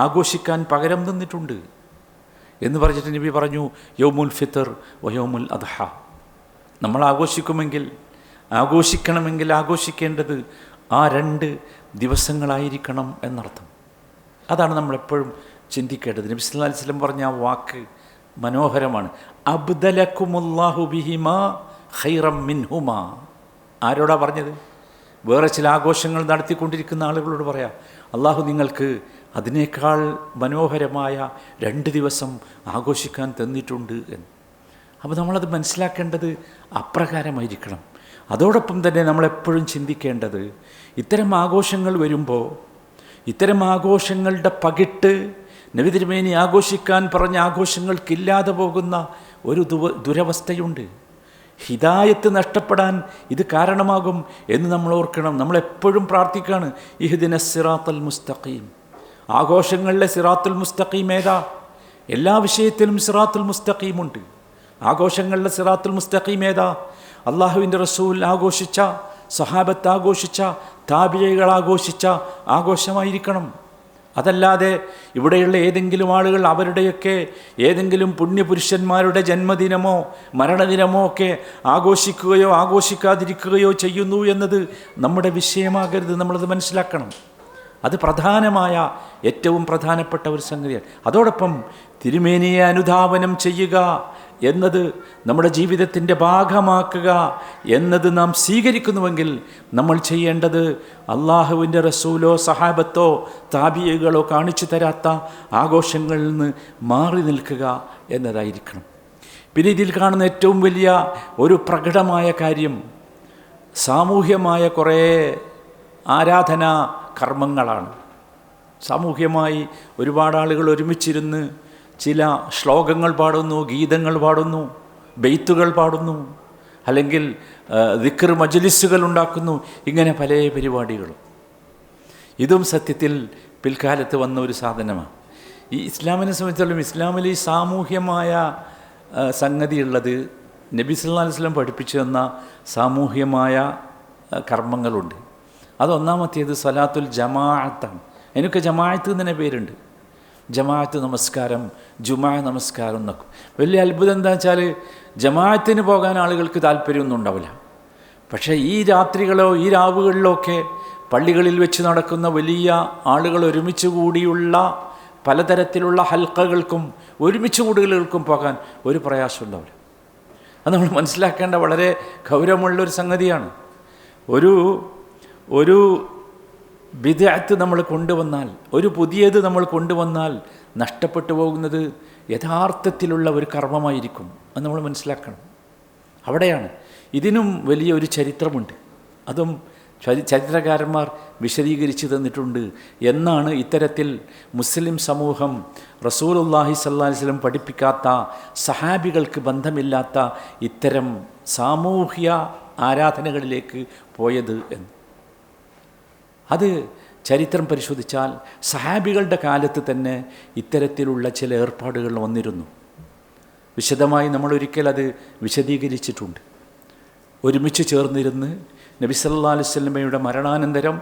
ആഘോഷിക്കാൻ പകരം തന്നിട്ടുണ്ട് എന്ന് പറഞ്ഞിട്ട് നബി പറഞ്ഞു, യൗമുൽ ഫിത്ർ വ യൗമുൽ അദ്ഹ. നമ്മൾ ആഘോഷിക്കണമെങ്കിൽ ആഘോഷിക്കേണ്ടത് ആ 2 ദിവസങ്ങളായിരിക്കണം എന്നർത്ഥം. അതാണ് നമ്മളെപ്പോഴും ചിന്തിക്കേണ്ടത്. നബി സല്ലല്ലാഹു അലൈഹി വസല്ലം പറഞ്ഞ ആ വാക്ക് മനോഹരമാണ്. അബ്ദലകുമുല്ലാഹു ബിഹിമാ ഖൈറൻ മിൻഹുമാ. ആരോടാ പറഞ്ഞത്? വേറെ ചില ആഘോഷങ്ങൾ നടത്തിക്കൊണ്ടിരിക്കുന്ന ആളുകളോട് പറയാം, അള്ളാഹു നിങ്ങൾക്ക് അതിനേക്കാൾ മനോഹരമായ 2 ദിവസം ആഘോഷിക്കാൻ തന്നിട്ടുണ്ട് എന്ന്. അപ്പോൾ നമ്മളത് മനസ്സിലാക്കേണ്ടത് അപ്രകാരമായിരിക്കണം. അതോടൊപ്പം തന്നെ നമ്മളെപ്പോഴും ചിന്തിക്കേണ്ടത്, ഇത്തരം ആഘോഷങ്ങൾ വരുമ്പോൾ ഇത്തരം ആഘോഷങ്ങളുടെ പകിട്ട് നബി തിരുമേനി ആഘോഷിക്കാൻ പറഞ്ഞ ആഘോഷങ്ങൾക്കില്ലാതെ പോകുന്ന ഒരു ദുരവസ്ഥയുണ്ട്. ഹിദായത്ത് നഷ്ടപ്പെടാൻ ഇത് കാരണമാകും എന്ന് നമ്മൾ ഓർക്കണം. നമ്മളെപ്പോഴും പ്രാർത്ഥിക്കുകയാണ്, ഇഹ്ദിന സിറാത്തൽ മുസ്തഖീം, ആഘോഷങ്ങളിലെ സിറാത്തുൽ മുസ്തഖീം ഏതാ? എല്ലാ വിഷയത്തിലും സിറാത്തുൽ മുസ്തഖീമുണ്ട്. ആഘോഷങ്ങളിലെ സിറാത്തുൽ മുസ്തഖീം ഏതാ? അള്ളാഹുവിൻ്റെ റസൂൽ ആഘോഷിച്ച, സഹാബത്ത് ആഘോഷിച്ച, താബിഈകൾ ആഘോഷിച്ച ആഘോഷമായിരിക്കണം. അതല്ലാതെ ഇവിടെയുള്ള ഏതെങ്കിലും ആളുകൾ അവരുടെയൊക്കെ ഏതെങ്കിലും പുണ്യപുരുഷന്മാരുടെ ജന്മദിനമോ മരണദിനമോ ഒക്കെ ആഘോഷിക്കുകയോ ആഘോഷിക്കാതിരിക്കുകയോ ചെയ്യുന്നു എന്നത് നമ്മുടെ വിഷയമാകരുത്. നമ്മളത് മനസ്സിലാക്കണം. അത് പ്രധാനമായ, ഏറ്റവും പ്രധാനപ്പെട്ട ഒരു സംഗതിയാണ്. അതോടൊപ്പം തിരുമേനിയെ അനുധാവനം ചെയ്യുക എന്നത്, നമ്മുടെ ജീവിതത്തിൻ്റെ ഭാഗമാക്കുക എന്നത് നാം സ്വീകരിക്കുന്നുവെങ്കിൽ നമ്മൾ ചെയ്യേണ്ടത് അള്ളാഹുവിൻ്റെ റസൂലോ സഹാബത്തോ താബിഈകളോ കാണിച്ചു തരാത്ത ആഘോഷങ്ങളിൽ നിന്ന് മാറി നിൽക്കുക എന്നതായിരിക്കണം. പിന്നെ ഇതിൽ കാണുന്ന ഏറ്റവും വലിയ ഒരു പ്രകടമായ കാര്യം സാമൂഹ്യമായ കുറേ ആരാധനാ കർമ്മങ്ങളാണ്. സാമൂഹ്യമായി ഒരുപാട് ആളുകൾ ഒരുമിച്ചിരുന്ന് ചില ശ്ലോകങ്ങൾ പാടുന്നു, ഗീതങ്ങൾ പാടുന്നു, ബെയ്ത്തുകൾ പാടുന്നു, അല്ലെങ്കിൽ ദിക്ർ മജ്ലിസുകൾ ഉണ്ടാക്കുന്നു. ഇങ്ങനെ പല പരിപാടികളും. ഇതും സത്യത്തിൽ പിൽക്കാലത്ത് വന്ന ഒരു സാധനമാണ്. ഈ ഇസ്ലാമിനെ സംബന്ധിച്ചിടത്തോളം ഇസ്ലാമിൽ ഈ സാമൂഹ്യമായ സംഗതിയുള്ളത് നബി സല്ലല്ലാഹു അലൈഹി വസല്ലം പഠിപ്പിച്ചു തന്ന സാമൂഹ്യമായ കർമ്മങ്ങളുണ്ട്. അതൊന്നാമത്തേത് സ്വലാത്തുൽ ജമാഅത്താണ്. എനിക്ക് ജമാഅത്ത് തന്നെ പേരുണ്ട്. ജമാഅത്ത് നമസ്കാരം, ജുമാ നമസ്കാരം എന്നൊക്കെ. വലിയ അത്ഭുതം എന്താ വെച്ചാൽ ജമാഅത്തിന് പോകാൻ ആളുകൾക്ക് താല്പര്യമൊന്നും ഉണ്ടാവില്ല. പക്ഷേ ഈ രാത്രികളോ ഈ രാവുകളിലോ ഒക്കെ പള്ളികളിൽ വെച്ച് നടക്കുന്ന വലിയ ആളുകൾ ഒരുമിച്ച് കൂടിയുള്ള പലതരത്തിലുള്ള ഹൽക്കകൾക്കും ഒരുമിച്ച് കൂടുകൾക്കും പോകാൻ ഒരു പ്രയാസം ഉണ്ടാവില്ല. അത് നമ്മൾ മനസ്സിലാക്കേണ്ട വളരെ ഗൗരവമുള്ളൊരു സംഗതിയാണ്. ഒരു ബിദ്അത്ത് നമ്മൾ കൊണ്ടുവന്നാൽ, ഒരു പുതിയത് നമ്മൾ കൊണ്ടുവന്നാൽ നഷ്ടപ്പെട്ടു പോകുന്നത് യഥാർത്ഥത്തിലുള്ള ഒരു കർമ്മമായിരിക്കും. അത് നമ്മൾ മനസ്സിലാക്കണം. അവിടെയാണ്. ഇതിനും വലിയൊരു ചരിത്രമുണ്ട്. അതും ചരിത്രകാരന്മാർ വിശദീകരിച്ചു തന്നിട്ടുണ്ട്. എന്നാണ് ഇത്തരത്തിൽ മുസ്ലിം സമൂഹം റസൂലുള്ളാഹി സ്വല്ലല്ലാഹി അലൈഹി വസല്ലം പഠിപ്പിക്കാത്ത, സഹാബികൾക്ക് ബന്ധമില്ലാത്ത ഇത്തരം സാമൂഹ്യ ആരാധനകളിലേക്ക് പോയത് എന്ന്. അത് ചരിത്രം പരിശോധിച്ചാൽ സഹാബികളുടെ കാലത്ത് തന്നെ ഇത്തരത്തിലുള്ള ചില ഏർപ്പാടുകൾ വന്നിരുന്നു. വിശദമായി നമ്മളൊരിക്കൽ അത് വിശദീകരിച്ചിട്ടുണ്ട്. ഒരുമിച്ച് ചേർന്നിരുന്ന് നബി സല്ലല്ലാഹു അലൈഹി വസല്ലമയുടെ മരണാനന്തരം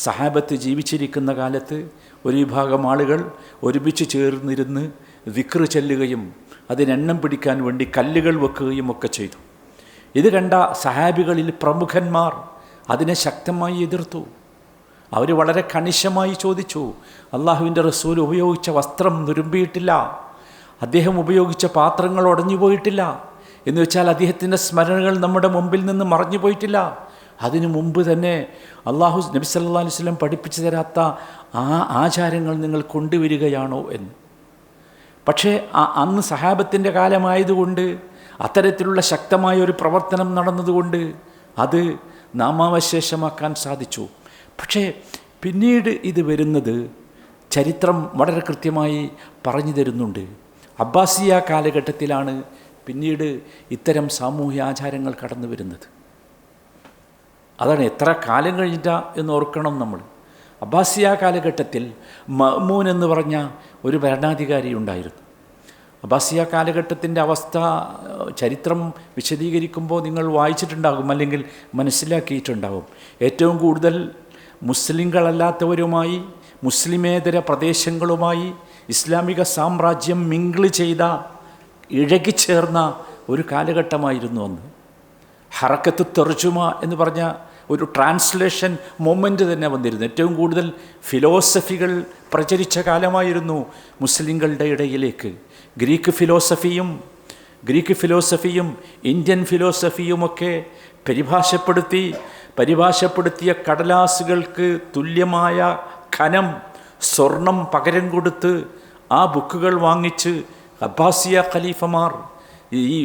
സഹാബത്ത് ജീവിച്ചിരിക്കുന്ന കാലത്ത് ഒരു വിഭാഗം ആളുകൾ ഒരുമിച്ച് ചേർന്നിരുന്ന് ദിക്ർ ചൊല്ലുകയും അതിനെണ്ണം പിടിക്കാൻ വേണ്ടി കല്ലുകൾ വെക്കുകയും ഒക്കെ ചെയ്തു. ഇത് കണ്ട സഹാബികളിൽ പ്രമുഖന്മാർ അതിനെ ശക്തമായി എതിർത്തു. അവർ വളരെ കണിശമായി ചോദിച്ചു, അള്ളാഹുവിൻ്റെ റസൂൽ ഉപയോഗിച്ച വസ്ത്രം നുരുമ്പിയിട്ടില്ല, അദ്ദേഹം ഉപയോഗിച്ച പാത്രങ്ങൾ ഉടഞ്ഞു പോയിട്ടില്ല, എന്ന് വെച്ചാൽ അദ്ദേഹത്തിൻ്റെ സ്മരണകൾ നമ്മുടെ മുമ്പിൽ നിന്ന് മറഞ്ഞു പോയിട്ടില്ല. അതിനു മുമ്പ് തന്നെ അള്ളാഹു നബി സല്ലല്ലാഹു അലൈഹി വസല്ലം പഠിപ്പിച്ചു തരാത്ത ആ ആചാരങ്ങൾ നിങ്ങൾ കൊണ്ടുവരികയാണോ എന്ന്. പക്ഷേ അന്ന് സഹാബത്തിൻ്റെ കാലമായതുകൊണ്ട്, അത്തരത്തിലുള്ള ശക്തമായ ഒരു പ്രവർത്തനം നടന്നതുകൊണ്ട് അത് നാമാവശേഷമാക്കാൻ സാധിച്ചു. പക്ഷേ പിന്നീട് ഇത് വരുന്നത് ചരിത്രം വളരെ കൃത്യമായി പറഞ്ഞു തരുന്നുണ്ട്. അബ്ബാസിയ കാലഘട്ടത്തിലാണ് പിന്നീട് ഇത്തരം സാമൂഹ്യ ആചാരങ്ങൾ കടന്നു വരുന്നത്. അതാണ് എത്ര കാലം കഴിഞ്ഞിട്ടാ എന്ന് ഓർക്കണം നമ്മൾ. അബ്ബാസിയ കാലഘട്ടത്തിൽ മഅ്മൂൻ എന്ന് പറഞ്ഞ ഒരു ഭരണാധികാരി ഉണ്ടായിരുന്നു. അബ്ബാസിയ കാലഘട്ടത്തിൻ്റെ അവസ്ഥ ചരിത്രം വിശദീകരിക്കുമ്പോൾ നിങ്ങൾ വായിച്ചിട്ടുണ്ടാകും, അല്ലെങ്കിൽ മനസ്സിലാക്കിയിട്ടുണ്ടാകും. ഏറ്റവും കൂടുതൽ മുസ്ലിങ്ങളല്ലാത്തവരുമായി, മുസ്ലിമേതര പ്രദേശങ്ങളുമായി ഇസ്ലാമിക സാമ്രാജ്യം മിങ്കിൾ ചെയ്ത, ഇഴകിച്ചേർന്ന ഒരു കാലഘട്ടമായിരുന്നു അന്ന്. ഹറക്കത്ത് തർജുമ എന്ന് പറഞ്ഞ ഒരു ട്രാൻസ്ലേഷൻ മൊമെൻ്റ് തന്നെ വന്നിരുന്നു. ഏറ്റവും കൂടുതൽ ഫിലോസഫികൾ പ്രചരിച്ച കാലമായിരുന്നു മുസ്ലിങ്ങളുടെ ഇടയിലേക്ക്. ഗ്രീക്ക് ഫിലോസഫിയും ഇന്ത്യൻ ഫിലോസഫിയുമൊക്കെ പരിഭാഷപ്പെടുത്തിയ കടലാസുകൾക്ക് തുല്യമായ ഖനം സ്വർണം പകരം കൊടുത്ത് ആ ബുക്കുകൾ വാങ്ങിച്ച് അബ്ബാസിയ ഖലീഫമാർ ഈ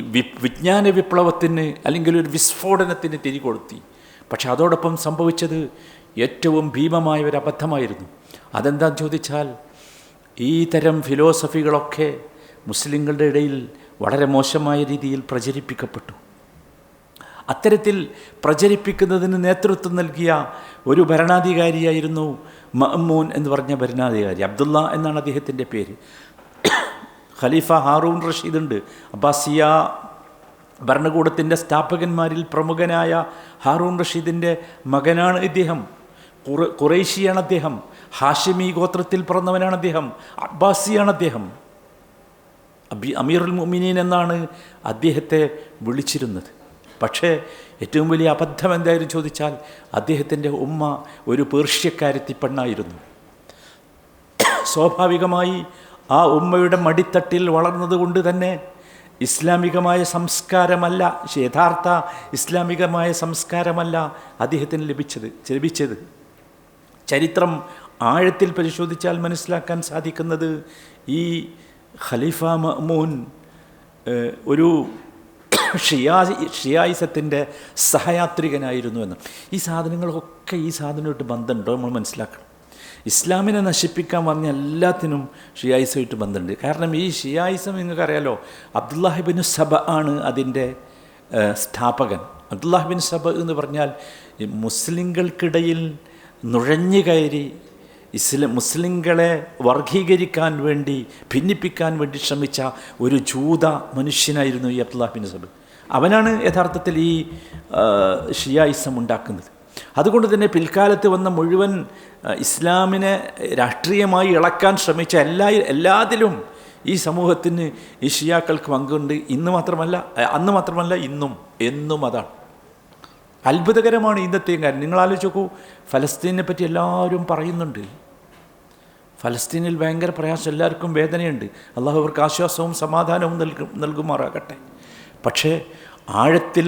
വിജ്ഞാന വിപ്ലവത്തിന്, അല്ലെങ്കിൽ ഒരു വിസ്ഫോടനത്തിന് തിരികൊടുത്തി. പക്ഷെ അതോടൊപ്പം സംഭവിച്ചത് ഏറ്റവും ഭീമമായ ഒരു അബദ്ധമായിരുന്നു. അതെന്താണെന്ന് ചോദിച്ചാൽ, ഈ തരം ഫിലോസഫികളൊക്കെ മുസ്ലിങ്ങളുടെ ഇടയിൽ വളരെ മോശമായ രീതിയിൽ പ്രചരിപ്പിക്കപ്പെട്ടു. അത്തരത്തിൽ പ്രചരിപ്പിക്കുന്നതിന് നേതൃത്വം നൽകിയ ഒരു ഭരണാധികാരിയായിരുന്നു മഅ്മൂൻ എന്ന് പറഞ്ഞ ഭരണാധികാരി. അബ്ദുള്ള എന്നാണ് അദ്ദേഹത്തിൻ്റെ പേര്. ഖലീഫ ഹാറൂൺ റഷീദ് ഉണ്ട്, അബ്ബാസിയ ഭരണകൂടത്തിൻ്റെ സ്ഥാപകന്മാരിൽ പ്രമുഖനായ ഹാറൂൺ റഷീദിൻ്റെ മകനാണ് ഇദ്ദേഹം. ഖുറൈശിയാണ് അദ്ദേഹം, ഹാഷിമി ഗോത്രത്തിൽ പിറന്നവനാണ് അദ്ദേഹം, അബ്ബാസിയാണ് അദ്ദേഹം. അമീറുൽ മുഅ്മിനീൻ എന്നാണ് അദ്ദേഹത്തെ വിളിച്ചിരുന്നത്. പക്ഷേ ഏറ്റവും വലിയ അബദ്ധം എന്തായിരുന്നു ചോദിച്ചാൽ, അദ്ദേഹത്തിൻ്റെ ഉമ്മ ഒരു പേർഷ്യക്കാരത്തി പെണ്ണായിരുന്നു. സ്വാഭാവികമായി ആ ഉമ്മയുടെ മടിത്തട്ടിൽ വളർന്നതുകൊണ്ട് തന്നെ ഇസ്ലാമികമായ സംസ്കാരമല്ല, യഥാർത്ഥ ഇസ്ലാമികമായ സംസ്കാരമല്ല അദ്ദേഹത്തിന് ലഭിച്ചത്. ചരിത്രം ആഴത്തിൽ പരിശോധിച്ചാൽ മനസ്സിലാക്കാൻ സാധിക്കുന്നത് ഈ ഖലീഫ മഅ്മൂൻ ഒരു ഷിയായിസത്തിൻ്റെ സഹയാത്രികനായിരുന്നു എന്ന്. ഈ സാധനങ്ങളൊക്കെ ഈ സാധനമായിട്ട് ബന്ധമുണ്ടോ നമ്മൾ മനസ്സിലാക്കണം. ഇസ്ലാമിനെ നശിപ്പിക്കാൻ പറഞ്ഞ എല്ലാത്തിനും ഷിയായിസമായിട്ട് ബന്ധമുണ്ട്. കാരണം ഈ ഷിയായിസം നിങ്ങൾക്കറിയാലോ, അബ്ദുല്ലാഹിബിൻ സബ ആണ് അതിൻ്റെ സ്ഥാപകൻ. അബ്ദുല്ലാഹിബിൻ സബ എന്ന് പറഞ്ഞാൽ മുസ്ലിങ്ങൾക്കിടയിൽ നുഴഞ്ഞു കയറി മുസ്ലിങ്ങളെ വർഗീകരിക്കാൻ വേണ്ടി, ഭിന്നിപ്പിക്കാൻ വേണ്ടി ശ്രമിച്ച ഒരു ജൂത മനുഷ്യനായിരുന്നു ഈ അബ്ദുല്ലാഹിബിൻ സബ. അവനാണ് യഥാർത്ഥത്തിൽ ഈ ഷിയായിസം ഉണ്ടാക്കുന്നത്. അതുകൊണ്ട് തന്നെ പിൽക്കാലത്ത് വന്ന മുഴുവൻ ഇസ്ലാമിനെ രാഷ്ട്രീയമായി ഇളക്കാൻ ശ്രമിച്ച എല്ലാത്തിലും ഈ സമൂഹത്തിന് ഈ ഷിയാക്കൾക്ക് പങ്കുണ്ട്. അന്ന് മാത്രമല്ല എന്നും അതാണ്. അത്ഭുതകരമാണ് ഇന്നത്തെയും കാര്യം. നിങ്ങൾ ആലോചിച്ച് നോക്കൂ, ഫലസ്തീനെ പറ്റി എല്ലാവരും പറയുന്നുണ്ട്. ഫലസ്തീനിൽ ഭയങ്കര പ്രയാസം, എല്ലാവർക്കും വേദനയുണ്ട്. അള്ളാഹു അവർക്ക് ആശ്വാസവും സമാധാനവും നൽകുമാറാകട്ടെ. പക്ഷേ ആഴത്തിൽ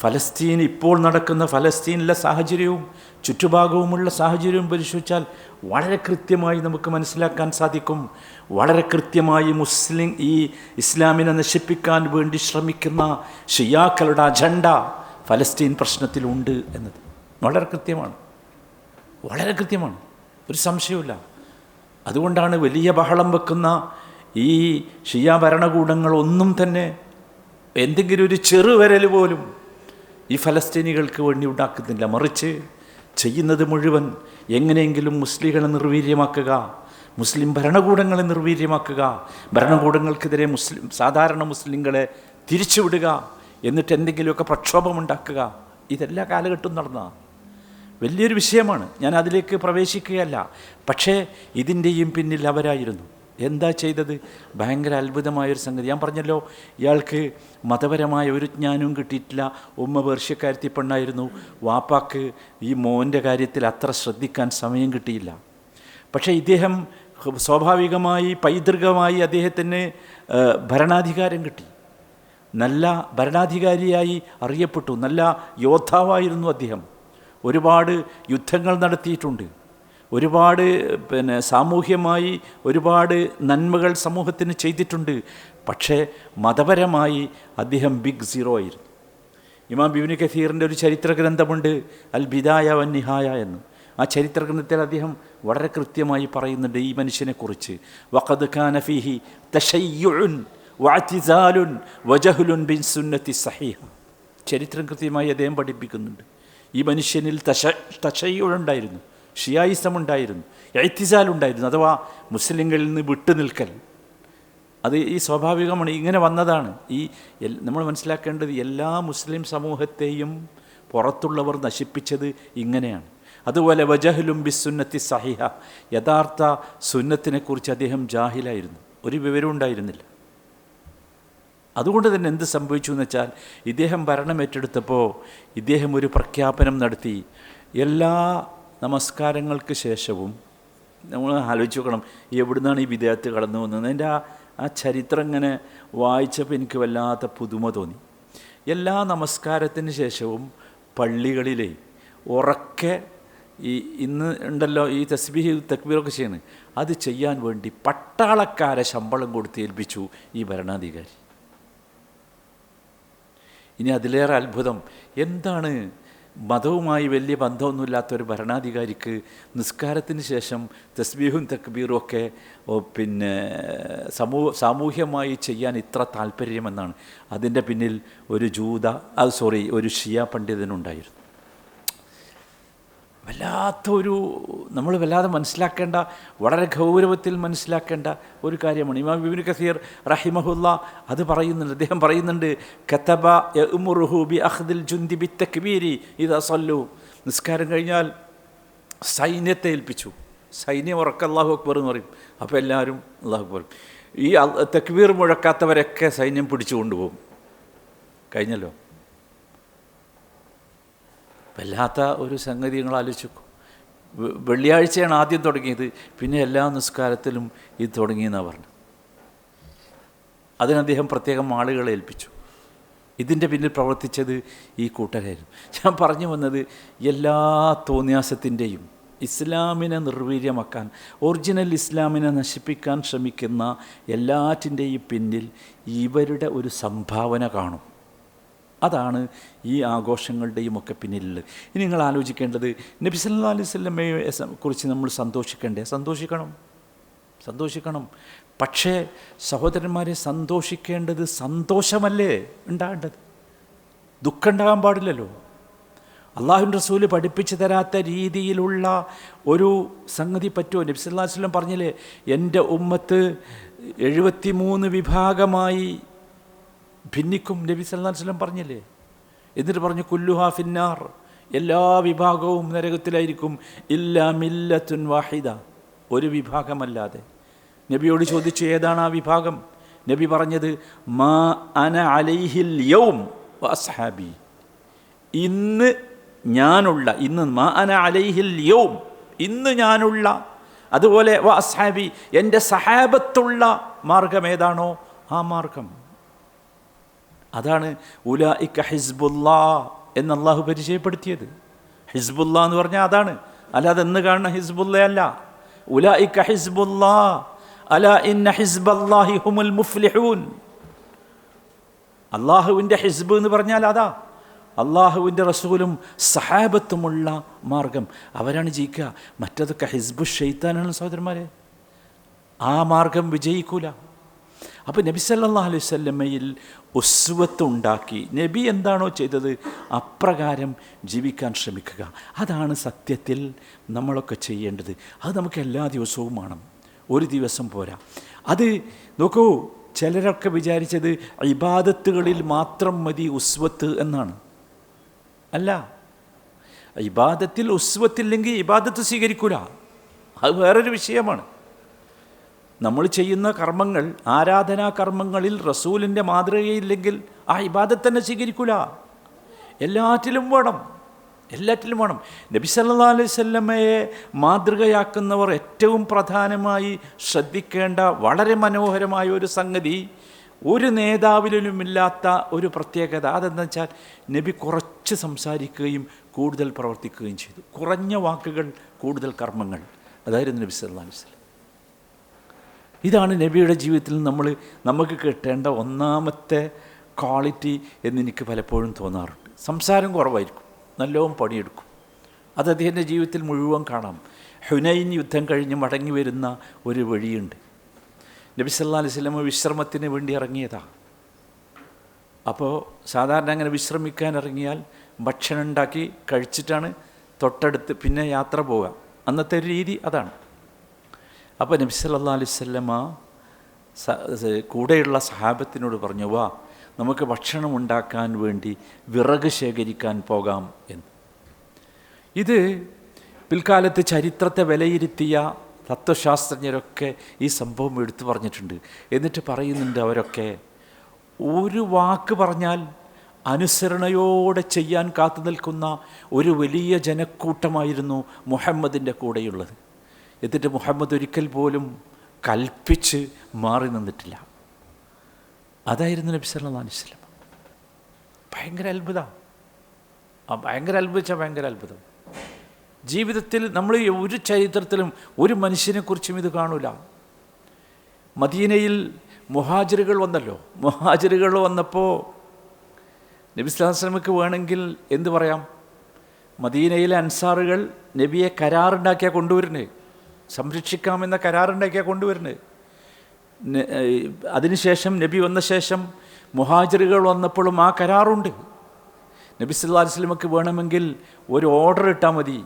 ഫലസ്തീൻ, ഇപ്പോൾ നടക്കുന്ന ഫലസ്തീനിലെ സാഹചര്യവും ചുറ്റുഭാഗവുമുള്ള സാഹചര്യവും പരിശോധിച്ചാൽ വളരെ കൃത്യമായി നമുക്ക് മനസ്സിലാക്കാൻ സാധിക്കും. വളരെ കൃത്യമായി ഈ ഇസ്ലാമിനെ നശിപ്പിക്കാൻ വേണ്ടി ശ്രമിക്കുന്ന ഷിയാക്കളുടെ അജണ്ട ഫലസ്തീൻ പ്രശ്നത്തിലുണ്ട് എന്നത് വളരെ കൃത്യമാണ്, ഒരു സംശയവുമില്ല. അതുകൊണ്ടാണ് വലിയ ബഹളം വെക്കുന്ന ഈ ഷിയ ഭരണകൂടങ്ങളൊന്നും തന്നെ എന്തെങ്കിലും ഒരു ചെറുവിരൽ പോലും ഈ ഫലസ്തീനികൾക്ക് വേണ്ടി ഉണ്ടാക്കുന്നില്ല. മറിച്ച് ചെയ്യുന്നത് മുഴുവൻ എങ്ങനെയെങ്കിലും മുസ്ലിങ്ങളെ നിർവീര്യമാക്കുക, മുസ്ലിം ഭരണകൂടങ്ങളെ നിർവീര്യമാക്കുക, ഭരണകൂടങ്ങൾക്കെതിരെ സാധാരണ മുസ്ലിങ്ങളെ തിരിച്ചുവിടുക, എന്നിട്ട് എന്തെങ്കിലുമൊക്കെ പ്രക്ഷോഭമുണ്ടാക്കുക. ഇതെല്ലാ കാലഘട്ടവും നടന്ന വലിയൊരു വിഷയമാണ്. ഞാൻ അതിലേക്ക് പ്രവേശിക്കുകയല്ല. പക്ഷേ ഇതിൻ്റെയും പിന്നിൽ അവരായിരുന്നു. എന്താ ചെയ്തത്? ഭയങ്കര അത്ഭുതമായൊരു സംഗതി. ഞാൻ പറഞ്ഞല്ലോ, ഇയാൾക്ക് മതപരമായ ഒരു ജ്ഞാനവും കിട്ടിയിട്ടില്ല. ഉമ്മ പേർഷ്യക്കാരത്തി പെണ്ണായിരുന്നു. വാപ്പാക്ക് ഈ മോൻ്റെ കാര്യത്തിൽ അത്ര ശ്രദ്ധിക്കാൻ സമയം കിട്ടിയില്ല. പക്ഷേ ഇദ്ദേഹം സ്വാഭാവികമായി പൈതൃകമായി അദ്ദേഹത്തിന് ഭരണാധികാരം കിട്ടി. നല്ല ഭരണാധികാരിയായി അറിയപ്പെട്ടു. നല്ല യോദ്ധാവായിരുന്നു അദ്ദേഹം. ഒരുപാട് യുദ്ധങ്ങൾ നടത്തിയിട്ടുണ്ട്. ഒരുപാട് സാമൂഹ്യമായി ഒരുപാട് നന്മകൾ സമൂഹത്തിന് ചെയ്തിട്ടുണ്ട്. പക്ഷേ മതപരമായി അദ്ദേഹം ബിഗ് സീറോ ആയിരുന്നു. ഇമാം ഇബ്നു കസീറിൻ്റെ ഒരു ചരിത്ര ഗ്രന്ഥമുണ്ട്, അൽ ബിദായ വൻ നിഹായ എന്ന്. ആ ചരിത്ര ഗ്രന്ഥത്തിൽ അദ്ദേഹം വളരെ കൃത്യമായി പറയുന്നുണ്ട് ഈ മനുഷ്യനെക്കുറിച്ച്. വഖദ് കാന ഫീഹി തശയ്യുഉൻ വഅ്തിസാലുൻ വജഹ്ലുൻ ബിൻ സുന്നത്തി സഹീഹ. ചരിത്രം കൃത്യമായി അദ്ദേഹം പഠിപ്പിക്കുന്നുണ്ട്. ഈ മനുഷ്യനിൽ തശയ്യുഉണ്ടായിരുന്നു, ഷിയായിസം ഉണ്ടായിരുന്നു, ഇഅ്തിസാൽ ഉണ്ടായിരുന്നു, അഥവാ മുസ്ലിങ്ങളിൽ നിന്ന് വിട്ടുനിൽക്കൽ. അത് ഈ സ്വാഭാവികമാണ്, ഇങ്ങനെ വന്നതാണ്. നമ്മൾ മനസ്സിലാക്കേണ്ടത് എല്ലാ മുസ്ലിം സമൂഹത്തെയും പുറത്തുള്ളവർ നശിപ്പിച്ചത് ഇങ്ങനെയാണ്. അതുപോലെ വജഹ്ലും ബിസ്സുന്നത്തി സഹീഹ, യഥാർത്ഥ സുന്നത്തിനെക്കുറിച്ച് അദ്ദേഹം ജാഹിലായിരുന്നു, ഒരു വിവരവും ഉണ്ടായിരുന്നില്ല. അതുകൊണ്ട് തന്നെ എന്ത് സംഭവിച്ചു എന്ന് വെച്ചാൽ, ഇദ്ദേഹം ഭരണം ഏറ്റെടുത്തപ്പോൾ ഇദ്ദേഹം ഒരു പ്രഖ്യാപനം നടത്തി. എല്ലാ നമസ്കാരങ്ങൾക്ക് ശേഷവും നമ്മൾ ആലോചിച്ച് നോക്കണം, എവിടുന്നാണ് ഈ വിദേഹത്ത് കടന്നു വന്നത്. എൻ്റെ ആ ചരിത്രം ഇങ്ങനെ വായിച്ചപ്പോൾ എനിക്ക് വല്ലാത്ത പുതുമ തോന്നി. എല്ലാ നമസ്കാരത്തിന് ശേഷവും പള്ളികളിലെ ഉറക്കെ ഇന്ന് ഉണ്ടല്ലോ ഈ തസ്ബീഹ് തക്ബീറൊക്കെ ചെയ്യുന്നത്, അത് ചെയ്യാൻ വേണ്ടി പട്ടാളക്കാരെ ശമ്പളം കൊടുത്ത് ഏൽപ്പിച്ചു ഈ ഭരണാധികാരി. ഇനി അതിലേറെ അത്ഭുതം എന്താണ്? മതവുമായി വലിയ ബന്ധമൊന്നുമില്ലാത്തൊരു ഭരണാധികാരിക്ക് നിസ്കാരത്തിന് ശേഷം തസ്ബീഹും തക്ബീറും ഒക്കെ പിന്നെ സാമൂഹ്യമായി ചെയ്യാൻ ഇത്ര താല്പര്യമെന്നാണ്. അതിൻ്റെ പിന്നിൽ ഒരു ഷിയ പണ്ഡിതനുണ്ടായിരുന്നു. നമ്മൾ വല്ലാതെ മനസ്സിലാക്കേണ്ട, വളരെ ഗൗരവത്തിൽ മനസ്സിലാക്കേണ്ട ഒരു കാര്യമാണ്. ഇമാം ഇബ്നു കസീർ റഹിമഹുല്ല അത് പറയുന്നുണ്ട്. അദ്ദേഹം പറയുന്നുണ്ട്, കതബ യഅ്മുറുഹു ബി അഖ്ദിൽ ജുന്ദി ബിത്തക്ബീരി ഇദാ സല്ലു. നിസ്കാരം കഴിഞ്ഞാൽ സൈന്യത്തെ ഏൽപ്പിച്ചു. സൈന്യം ഉറക്ക അല്ലാഹു അക്ബർ എന്ന് പറയും. അപ്പോൾ എല്ലാവരും അല്ലാഹു അക്ബർ. ഈ തക്ബീർ മുഴക്കാത്തവരൊക്കെ സൈന്യം പിടിച്ചു കൊണ്ടുപോകും. കഴിഞ്ഞല്ലോ. വല്ലാത്ത ഒരു സംഗതി നിങ്ങൾ ആലോചിച്ചു. വെള്ളിയാഴ്ചയാണ് ആദ്യം തുടങ്ങിയത്, പിന്നെ എല്ലാ നിസ്കാരത്തിലും ഇത് തുടങ്ങിയെന്നാണ് പറഞ്ഞു. അതിന് അദ്ദേഹം പ്രത്യേകം ആളുകളെ ഏൽപ്പിച്ചു. ഇതിൻ്റെ പിന്നിൽ പ്രവർത്തിച്ചത് ഈ കൂട്ടരായിരുന്നു. ഞാൻ പറഞ്ഞു വന്നത്, എല്ലാ തോന്നിയാസത്തിൻ്റെയും ഇസ്ലാമിനെ നിർവീര്യമാക്കാൻ, ഒറിജിനൽ ഇസ്ലാമിനെ നശിപ്പിക്കാൻ ശ്രമിക്കുന്ന എല്ലാറ്റിൻ്റെയും പിന്നിൽ ഇവരുടെ ഒരു സംഭാവന കാണും. അതാണ് ഈ ആഘോഷങ്ങളുടെയും ഒക്കെ പിന്നിലുള്ളത്. ഇനി നിങ്ങൾ ആലോചിക്കേണ്ടത്, നബി സല്ലല്ലാഹു അലൈഹി വസല്ലമയെ കുറിച്ച് നമ്മൾ സന്തോഷിക്കണം. പക്ഷേ സഹോദരന്മാരെ, സന്തോഷിക്കേണ്ടത് സന്തോഷമല്ലേ ഉണ്ടാകേണ്ടത്? ദുഃഖം ഉണ്ടാകാൻ പാടില്ലല്ലോ. അള്ളാഹുവിൻ്റെ റസൂല് പഠിപ്പിച്ചു തരാത്ത രീതിയിലുള്ള ഒരു സംഗതി പറ്റുമോ? നബി സല്ലല്ലാഹു അലൈഹി വസല്ലം പറഞ്ഞില്ലേ, എൻ്റെ ഉമ്മത്ത് 73 വിഭാഗമായി ഭിന്നിക്കും. നബി സല്ലല്ലാഹു അലൈഹി വസല്ലം പറഞ്ഞില്ലേ? എന്നിട്ട് പറഞ്ഞു, കുല്ലുഹാ ഫിന്നാർ, എല്ലാ വിഭാഗവും നരകത്തിലായിരിക്കും, ഇല്ലാ മില്ലത്തുൻ വാഹിദ, ഒരു വിഭാഗമല്ലാതെ. നബിയോട് ചോദിച്ചു, ഏതാണ് ആ വിഭാഗം? നബി പറഞ്ഞത്, മാ അന അലൈഹിൽ യൗം വ അസ്ഹാബി, ഇന്ന് മാ അന അലൈഹിൽ യൗം, ഇന്ന് ഞാനുള്ള, അതുപോലെ വ അസ്ഹാബി, എൻ്റെ സഹാബത്തുള്ള മാർഗം ഏതാണോ ആ മാർഗം. അതാണ് ഉലൈക ഹിസ്ബുല്ലാ എന്ന് അള്ളാഹു പരിചയപ്പെടുത്തിയത്. ഹിസ്ബുല്ലാ എന്ന് പറഞ്ഞാൽ അതാണ്, അല്ലാതെ എന്ന് കാണുന്ന ഹിസ്ബുല്ലാ അല്ല. ഉലൈക ഹിസ്ബുല്ലാ അലാ ഇന്ന ഹിസ്ബല്ലാഹി ഹുമുൽ മുഫ്ലിഹൂൻ. അള്ളാഹുവിൻ്റെ ഹിസ്ബ് എന്ന് പറഞ്ഞാൽ അതാ, അള്ളാഹുവിൻ്റെ റസൂലും സഹാബത്തുമുള്ള മാർഗം, അവരാണ് ജയിക്കുക. മറ്റതൊക്കെ ഹിസ്ബു ഷെയ്ത്താനാണ് സഹോദരന്മാരെ. ആ മാർഗം വിജയിക്കൂല. അപ്പോൾ നബി സല്ലല്ലാഹു അലൈഹി വസല്ലമയിൽ ഉസ്വത്ത് ഉണ്ടാക്കി, നബി എന്താണോ ചെയ്തത് അപ്രകാരം ജീവിക്കാൻ ശ്രമിക്കുക. അതാണ് സത്യത്തിൽ നമ്മളൊക്കെ ചെയ്യേണ്ടത്. അത് നമുക്ക് എല്ലാ ദിവസവും വേണം, ഒരു ദിവസം പോരാ. അത് നോക്കൂ, ചിലരൊക്കെ വിചാരിച്ചത് ഇബാദത്തുകളിൽ മാത്രം മതി ഉസ്വത്ത് എന്നാണ്. അല്ല, ഇബാദത്തിൽ ഉസ്വത്തില്ലെങ്കിൽ ഇബാദത്ത് സ്വീകരിക്കൂല. അത് വേറൊരു വിഷയമാണ്. നമ്മൾ ചെയ്യുന്ന കർമ്മങ്ങൾ, ആരാധനാ കർമ്മങ്ങളിൽ റസൂലിൻ്റെ മാതൃകയില്ലെങ്കിൽ ആ ഇബാദത്ത് തന്നെ സ്വീകരിക്കൂല. എല്ലാറ്റിലും വേണം. നബി സല്ലല്ലാഹു അലൈഹി വസല്ലമയെ മാതൃകയാക്കുന്നവർ ഏറ്റവും പ്രധാനമായി ശ്രദ്ധിക്കേണ്ട വളരെ മനോഹരമായ ഒരു സംഗതി, ഒരു നേതാവിലുമില്ലാത്ത ഒരു പ്രത്യേകത. അതെന്താ വെച്ചാൽ, നബി കുറച്ച് സംസാരിക്കുകയും കൂടുതൽ പ്രവർത്തിക്കുകയും ചെയ്തു. കുറഞ്ഞ വാക്കുകൾ, കൂടുതൽ കർമ്മങ്ങൾ. അതായിരുന്നു നബി സല്ലല്ലാഹു അലൈഹി വസല്ലം. ഇതാണ് നബിയുടെ ജീവിതത്തിൽ നമുക്ക് കിട്ടേണ്ട ഒന്നാമത്തെ ക്വാളിറ്റി എന്നെനിക്ക് പലപ്പോഴും തോന്നാറുണ്ട്. സംസാരം കുറവായിരിക്കും, നല്ലോണം പണിയെടുക്കും. അത് അദ്ദേഹത്തിൻ്റെ ജീവിതത്തിൽ മുഴുവൻ കാണാം. ഹുനൈൻ യുദ്ധം കഴിഞ്ഞ് മടങ്ങി വരുന്ന ഒരു വഴിയുണ്ട്. നബി സല്ലല്ലാഹു അലൈഹി വസല്ലം വിശ്രമത്തിന് വേണ്ടി ഇറങ്ങിയതാണ്. അപ്പോൾ സാധാരണ അങ്ങനെ വിശ്രമിക്കാൻ ഇറങ്ങിയാൽ ഭക്ഷണം ഉണ്ടാക്കി കഴിച്ചിട്ടാണ് തൊട്ടടുത്ത് പിന്നെ യാത്ര പോവുക. അന്നത്തെ ഒരു രീതി അതാണ്. അപ്പോൾ നബി സല്ലല്ലാഹു അലൈഹി വസല്ലമ കൂടെയുള്ള സഹാബത്തിനോട് പറഞ്ഞു, വാ നമുക്ക് ഭക്ഷണം ഉണ്ടാക്കാൻ വേണ്ടി വിറക് ശേഖരിക്കാൻ പോകാം എന്ന്. ഇത് പിൽക്കാലത്ത് ചരിത്രത്തെ വിലയിരുത്തിയ തത്വശാസ്ത്രജ്ഞരൊക്കെ ഈ സംഭവം എടുത്തു പറഞ്ഞിട്ടുണ്ട്. എന്നിട്ട് പറയുന്നുണ്ട്, അവരൊക്കെ ഒരു വാക്ക് പറഞ്ഞാൽ അനുസരണയോടെ ചെയ്യാൻ കാത്തു നിൽക്കുന്ന ഒരു വലിയ ജനക്കൂട്ടമായിരുന്നു മുഹമ്മദിൻ്റെ കൂടെയുള്ളത്. എന്നിട്ട് മുഹമ്മദ് ഒരിക്കൽ പോലും കൽപ്പിച്ച് മാറി നിന്നിട്ടില്ല. അതായിരുന്നു നബി സല്ലല്ലാഹു അലൈഹി വസല്ലം. ഭയങ്കര അത്ഭുതം. ജീവിതത്തിൽ നമ്മൾ ഒരു ചരിത്രത്തിലും ഒരു മനുഷ്യനെക്കുറിച്ചും ഇത് കാണൂല. മദീനയിൽ മുഹാജിറുകൾ വന്നപ്പോൾ നബി സല്ലല്ലാഹു അലൈഹി വസല്ലമക്ക് വേണമെങ്കിൽ എന്ത് പറയാം, മദീനയിലെ അൻസാറുകൾ നബിയെ കരാറുണ്ടാക്കിയാണ് കൊണ്ടുവരുന്നത്, സംരക്ഷിക്കാമെന്ന കരാറുണ്ടാക്കിയാണ് കൊണ്ടുവരുന്നത്. അതിനുശേഷം നബി വന്ന ശേഷം മുഹാജിറുകൾ വന്നപ്പോഴും ആ കരാറുണ്ട്. നബി സല്ലല്ലാഹു അലൈഹി വസല്ലമക്ക് വേണമെങ്കിൽ ഒരു ഓർഡർ ഇട്ടാൽ മതി,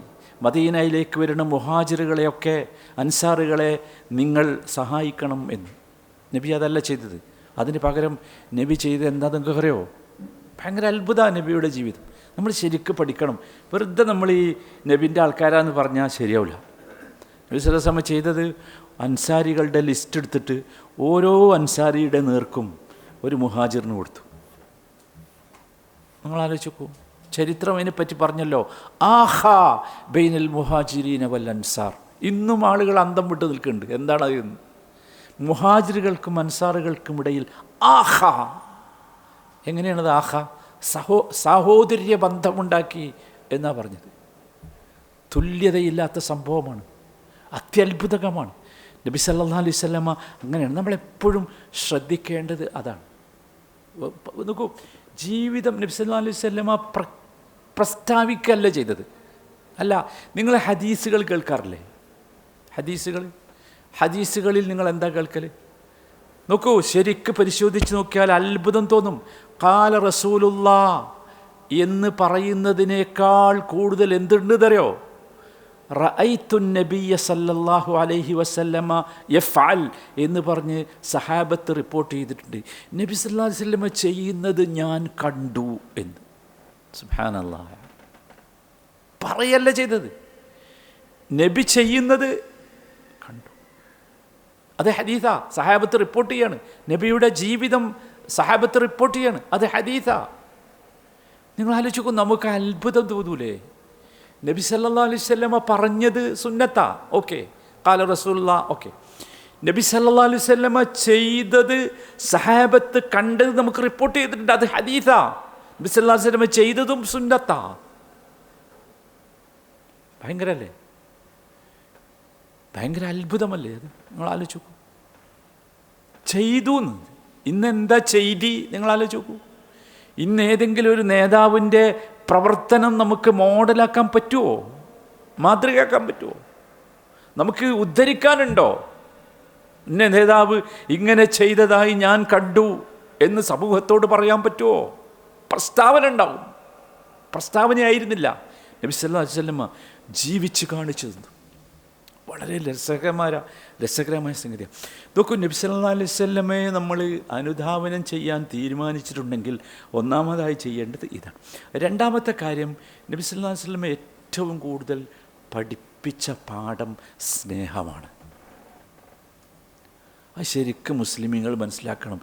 മദീനയിലേക്ക് വരുന്ന മുഹാജിറുകളെയൊക്കെ അൻസാറുകളെ നിങ്ങൾ സഹായിക്കണം എന്ന്. നബി അതല്ല ചെയ്തത്. അതിന് പകരം നബി ചെയ്തത് എന്താ നിങ്ങൾക്ക് അറിയോ? ഭയങ്കര അത്ഭുതമാണ് നബിയുടെ ജീവിതം. നമ്മൾ ശരിക്കും പഠിക്കണം. വെറുതെ നമ്മൾ ഈ നബിൻ്റെ ആൾക്കാരാന്ന് പറഞ്ഞാൽ ശരിയാവില്ല. നബി സല്ലല്ലാഹു അലൈഹി വസല്ലം ചെയ്തത് അൻസാരികളുടെ ലിസ്റ്റ് എടുത്തിട്ട് ഓരോ അൻസാരിയുടെ നേർക്കും ഒരു മുഹാജിറിന് കൊടുത്തു. നിങ്ങൾ ആലോചിച്ച് നോക്കൂ. ചരിത്രം അതിനെപ്പറ്റി പറഞ്ഞല്ലോ, ആഹാ ബൈനൽ മുഹാജിരീന വൽ അൻസാർ. ഇന്നും ആളുകൾ അന്തം വിട്ട് നിൽക്കുന്നുണ്ട്. എന്താണ് അതെന്ന്? മുഹാജിറുകൾക്കും അൻസാറുകൾക്കും ഇടയിൽ ആഹാ. എങ്ങനെയാണത്? ആഹാ സഹോദര്യ ബന്ധമുണ്ടാക്കി എന്നാണ് പറഞ്ഞത്. തുല്യതയില്ലാത്ത സംഭവമാണ്, അത്യത്ഭുതകമാണ്. നബി സല്ലല്ലാഹു അലൈഹി വസല്ലമ അങ്ങനെയാണ്. നമ്മളെപ്പോഴും ശ്രദ്ധിക്കേണ്ടത് അതാണ്. നോക്കൂ, ജീവിതം നബി സല്ലല്ലാഹു അലൈഹി വസല്ലമ പ്രസ്താവിക്കല്ല ചെയ്തത്. അല്ല, നിങ്ങൾ ഹദീസുകൾ കേൾക്കാറില്ലേ? ഹദീസുകളിൽ നിങ്ങൾ എന്താ കേൾക്കൽ? നോക്കൂ, ശരിക്ക് പരിശോധിച്ച് നോക്കിയാൽ അത്ഭുതം തോന്നും. ഖാല റസൂലുള്ളാഹ് എന്ന് പറയുന്നതിനേക്കാൾ കൂടുതൽ എന്തുണ്ട് തരയോ? റഅയ്തു നബിയ്യ സല്ലല്ലാഹു അലൈഹി വസല്ലമ യഫ്അൽ എന്ന് പറഞ്ഞ് സഹാബത്ത് റിപ്പോർട്ട് ചെയ്തിട്ടുണ്ട്. നബി സല്ലല്ലാഹു അലൈഹി വസല്ലമ ചെയ്യുന്നത് ഞാൻ കണ്ടു എന്ന്. സുബ്ഹാനല്ലാഹ്. പറയല്ല ചെയ്തത്, നബി ചെയ്യുന്നത് കണ്ടു. അത് ഹദീസാ, സഹാബത്ത് റിപ്പോർട്ട് ചെയ്യാണ്. നബിയുടെ ജീവിതം സഹാബത്ത് റിപ്പോർട്ട് ചെയ്യാണ്, അത് ഹദീസാ. നിങ്ങൾ ആലോചിക്കൂ, നമുക്ക് അത്ഭുതം തോന്നൂലേ? നബി സല്ലല്ലാഹു അലൈഹി വസല്ലമ പറഞ്ഞത് സുന്നത്താ, ഓക്കെ. ഖാല റസൂലുള്ളാഹ്, ഓക്കെ. നബി സല്ലല്ലാഹു അലൈഹി വസല്ലമ ചെയ്തത് സഹാബത്ത് കണ്ടത് നമുക്ക് റിപ്പോർട്ട് ചെയ്തിട്ടുണ്ട്, അത് ഹദീസാ. നബി സല്ലല്ലാഹു അലൈഹി വസല്ലമ ചെയ്തതും സുന്നത്താ. ഭയങ്കരല്ലേ? ഭയങ്കര അത്ഭുതമല്ലേ അത്? നിങ്ങൾ ആലോചിച്ച് നോക്കൂ. ചെയ്തു. ഇന്നെന്താ ചെയ്തി? നിങ്ങൾ ആലോചിച്ച് നോക്കൂ. ഇന്ന് ഏതെങ്കിലും ഒരു നേതാവിൻ്റെ പ്രവർത്തനം നമുക്ക് മോഡലാക്കാൻ പറ്റുമോ? മാതൃകയാക്കാൻ പറ്റുമോ? നമുക്ക് ഉദ്ധരിക്കാനുണ്ടോ? ഇന്ന നേതാവ് ഇങ്ങനെ ചെയ്തതായി ഞാൻ കണ്ടു എന്ന് സമൂഹത്തോട് പറയാൻ പറ്റുമോ? പ്രസ്താവന ഉണ്ടാവും. പ്രസ്താവനയായിരുന്നില്ല. നബി സല്ലല്ലാഹു അലൈഹി വസല്ലമ ജീവിച്ച് കാണിച്ചു തന്നു. വളരെ രസകരമായ സംഗതിയാണ്. നോക്കൂ, നബി സല്ലല്ലാഹു അലൈഹി വസല്ലമയെ നമ്മൾ അനുധാവനം ചെയ്യാൻ തീരുമാനിച്ചിട്ടുണ്ടെങ്കിൽ ഒന്നാമതായി ചെയ്യേണ്ടത് ഇതാണ്. രണ്ടാമത്തെ കാര്യം, നബി സല്ലല്ലാഹു അലൈഹി വസല്ലമ ഏറ്റവും കൂടുതൽ പഠിപ്പിച്ച പാഠം സ്നേഹമാണ്. അത് ശരിക്കും മുസ്ലിമീങ്ങൾ മനസ്സിലാക്കണം.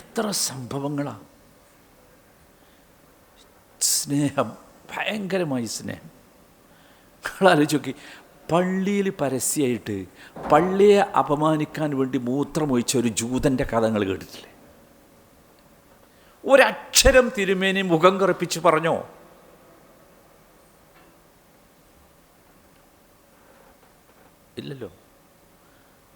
എത്ര സംഭവങ്ങളാണ്! സ്നേഹം, ഭയങ്കരമായി സ്നേഹം. ആലോചിച്ച് നോക്കി, പള്ളിയിൽ പരസ്യമായിട്ട് പള്ളിയെ അപമാനിക്കാൻ വേണ്ടി മൂത്രമൊഴിച്ച ഒരു ജൂതൻ്റെ കഥ നിങ്ങൾ കേട്ടിട്ടില്ലേ? ഒരക്ഷരം തിരുമേനി മുഖം കറുപ്പിച്ച് പറഞ്ഞോ? ഇല്ലല്ലോ.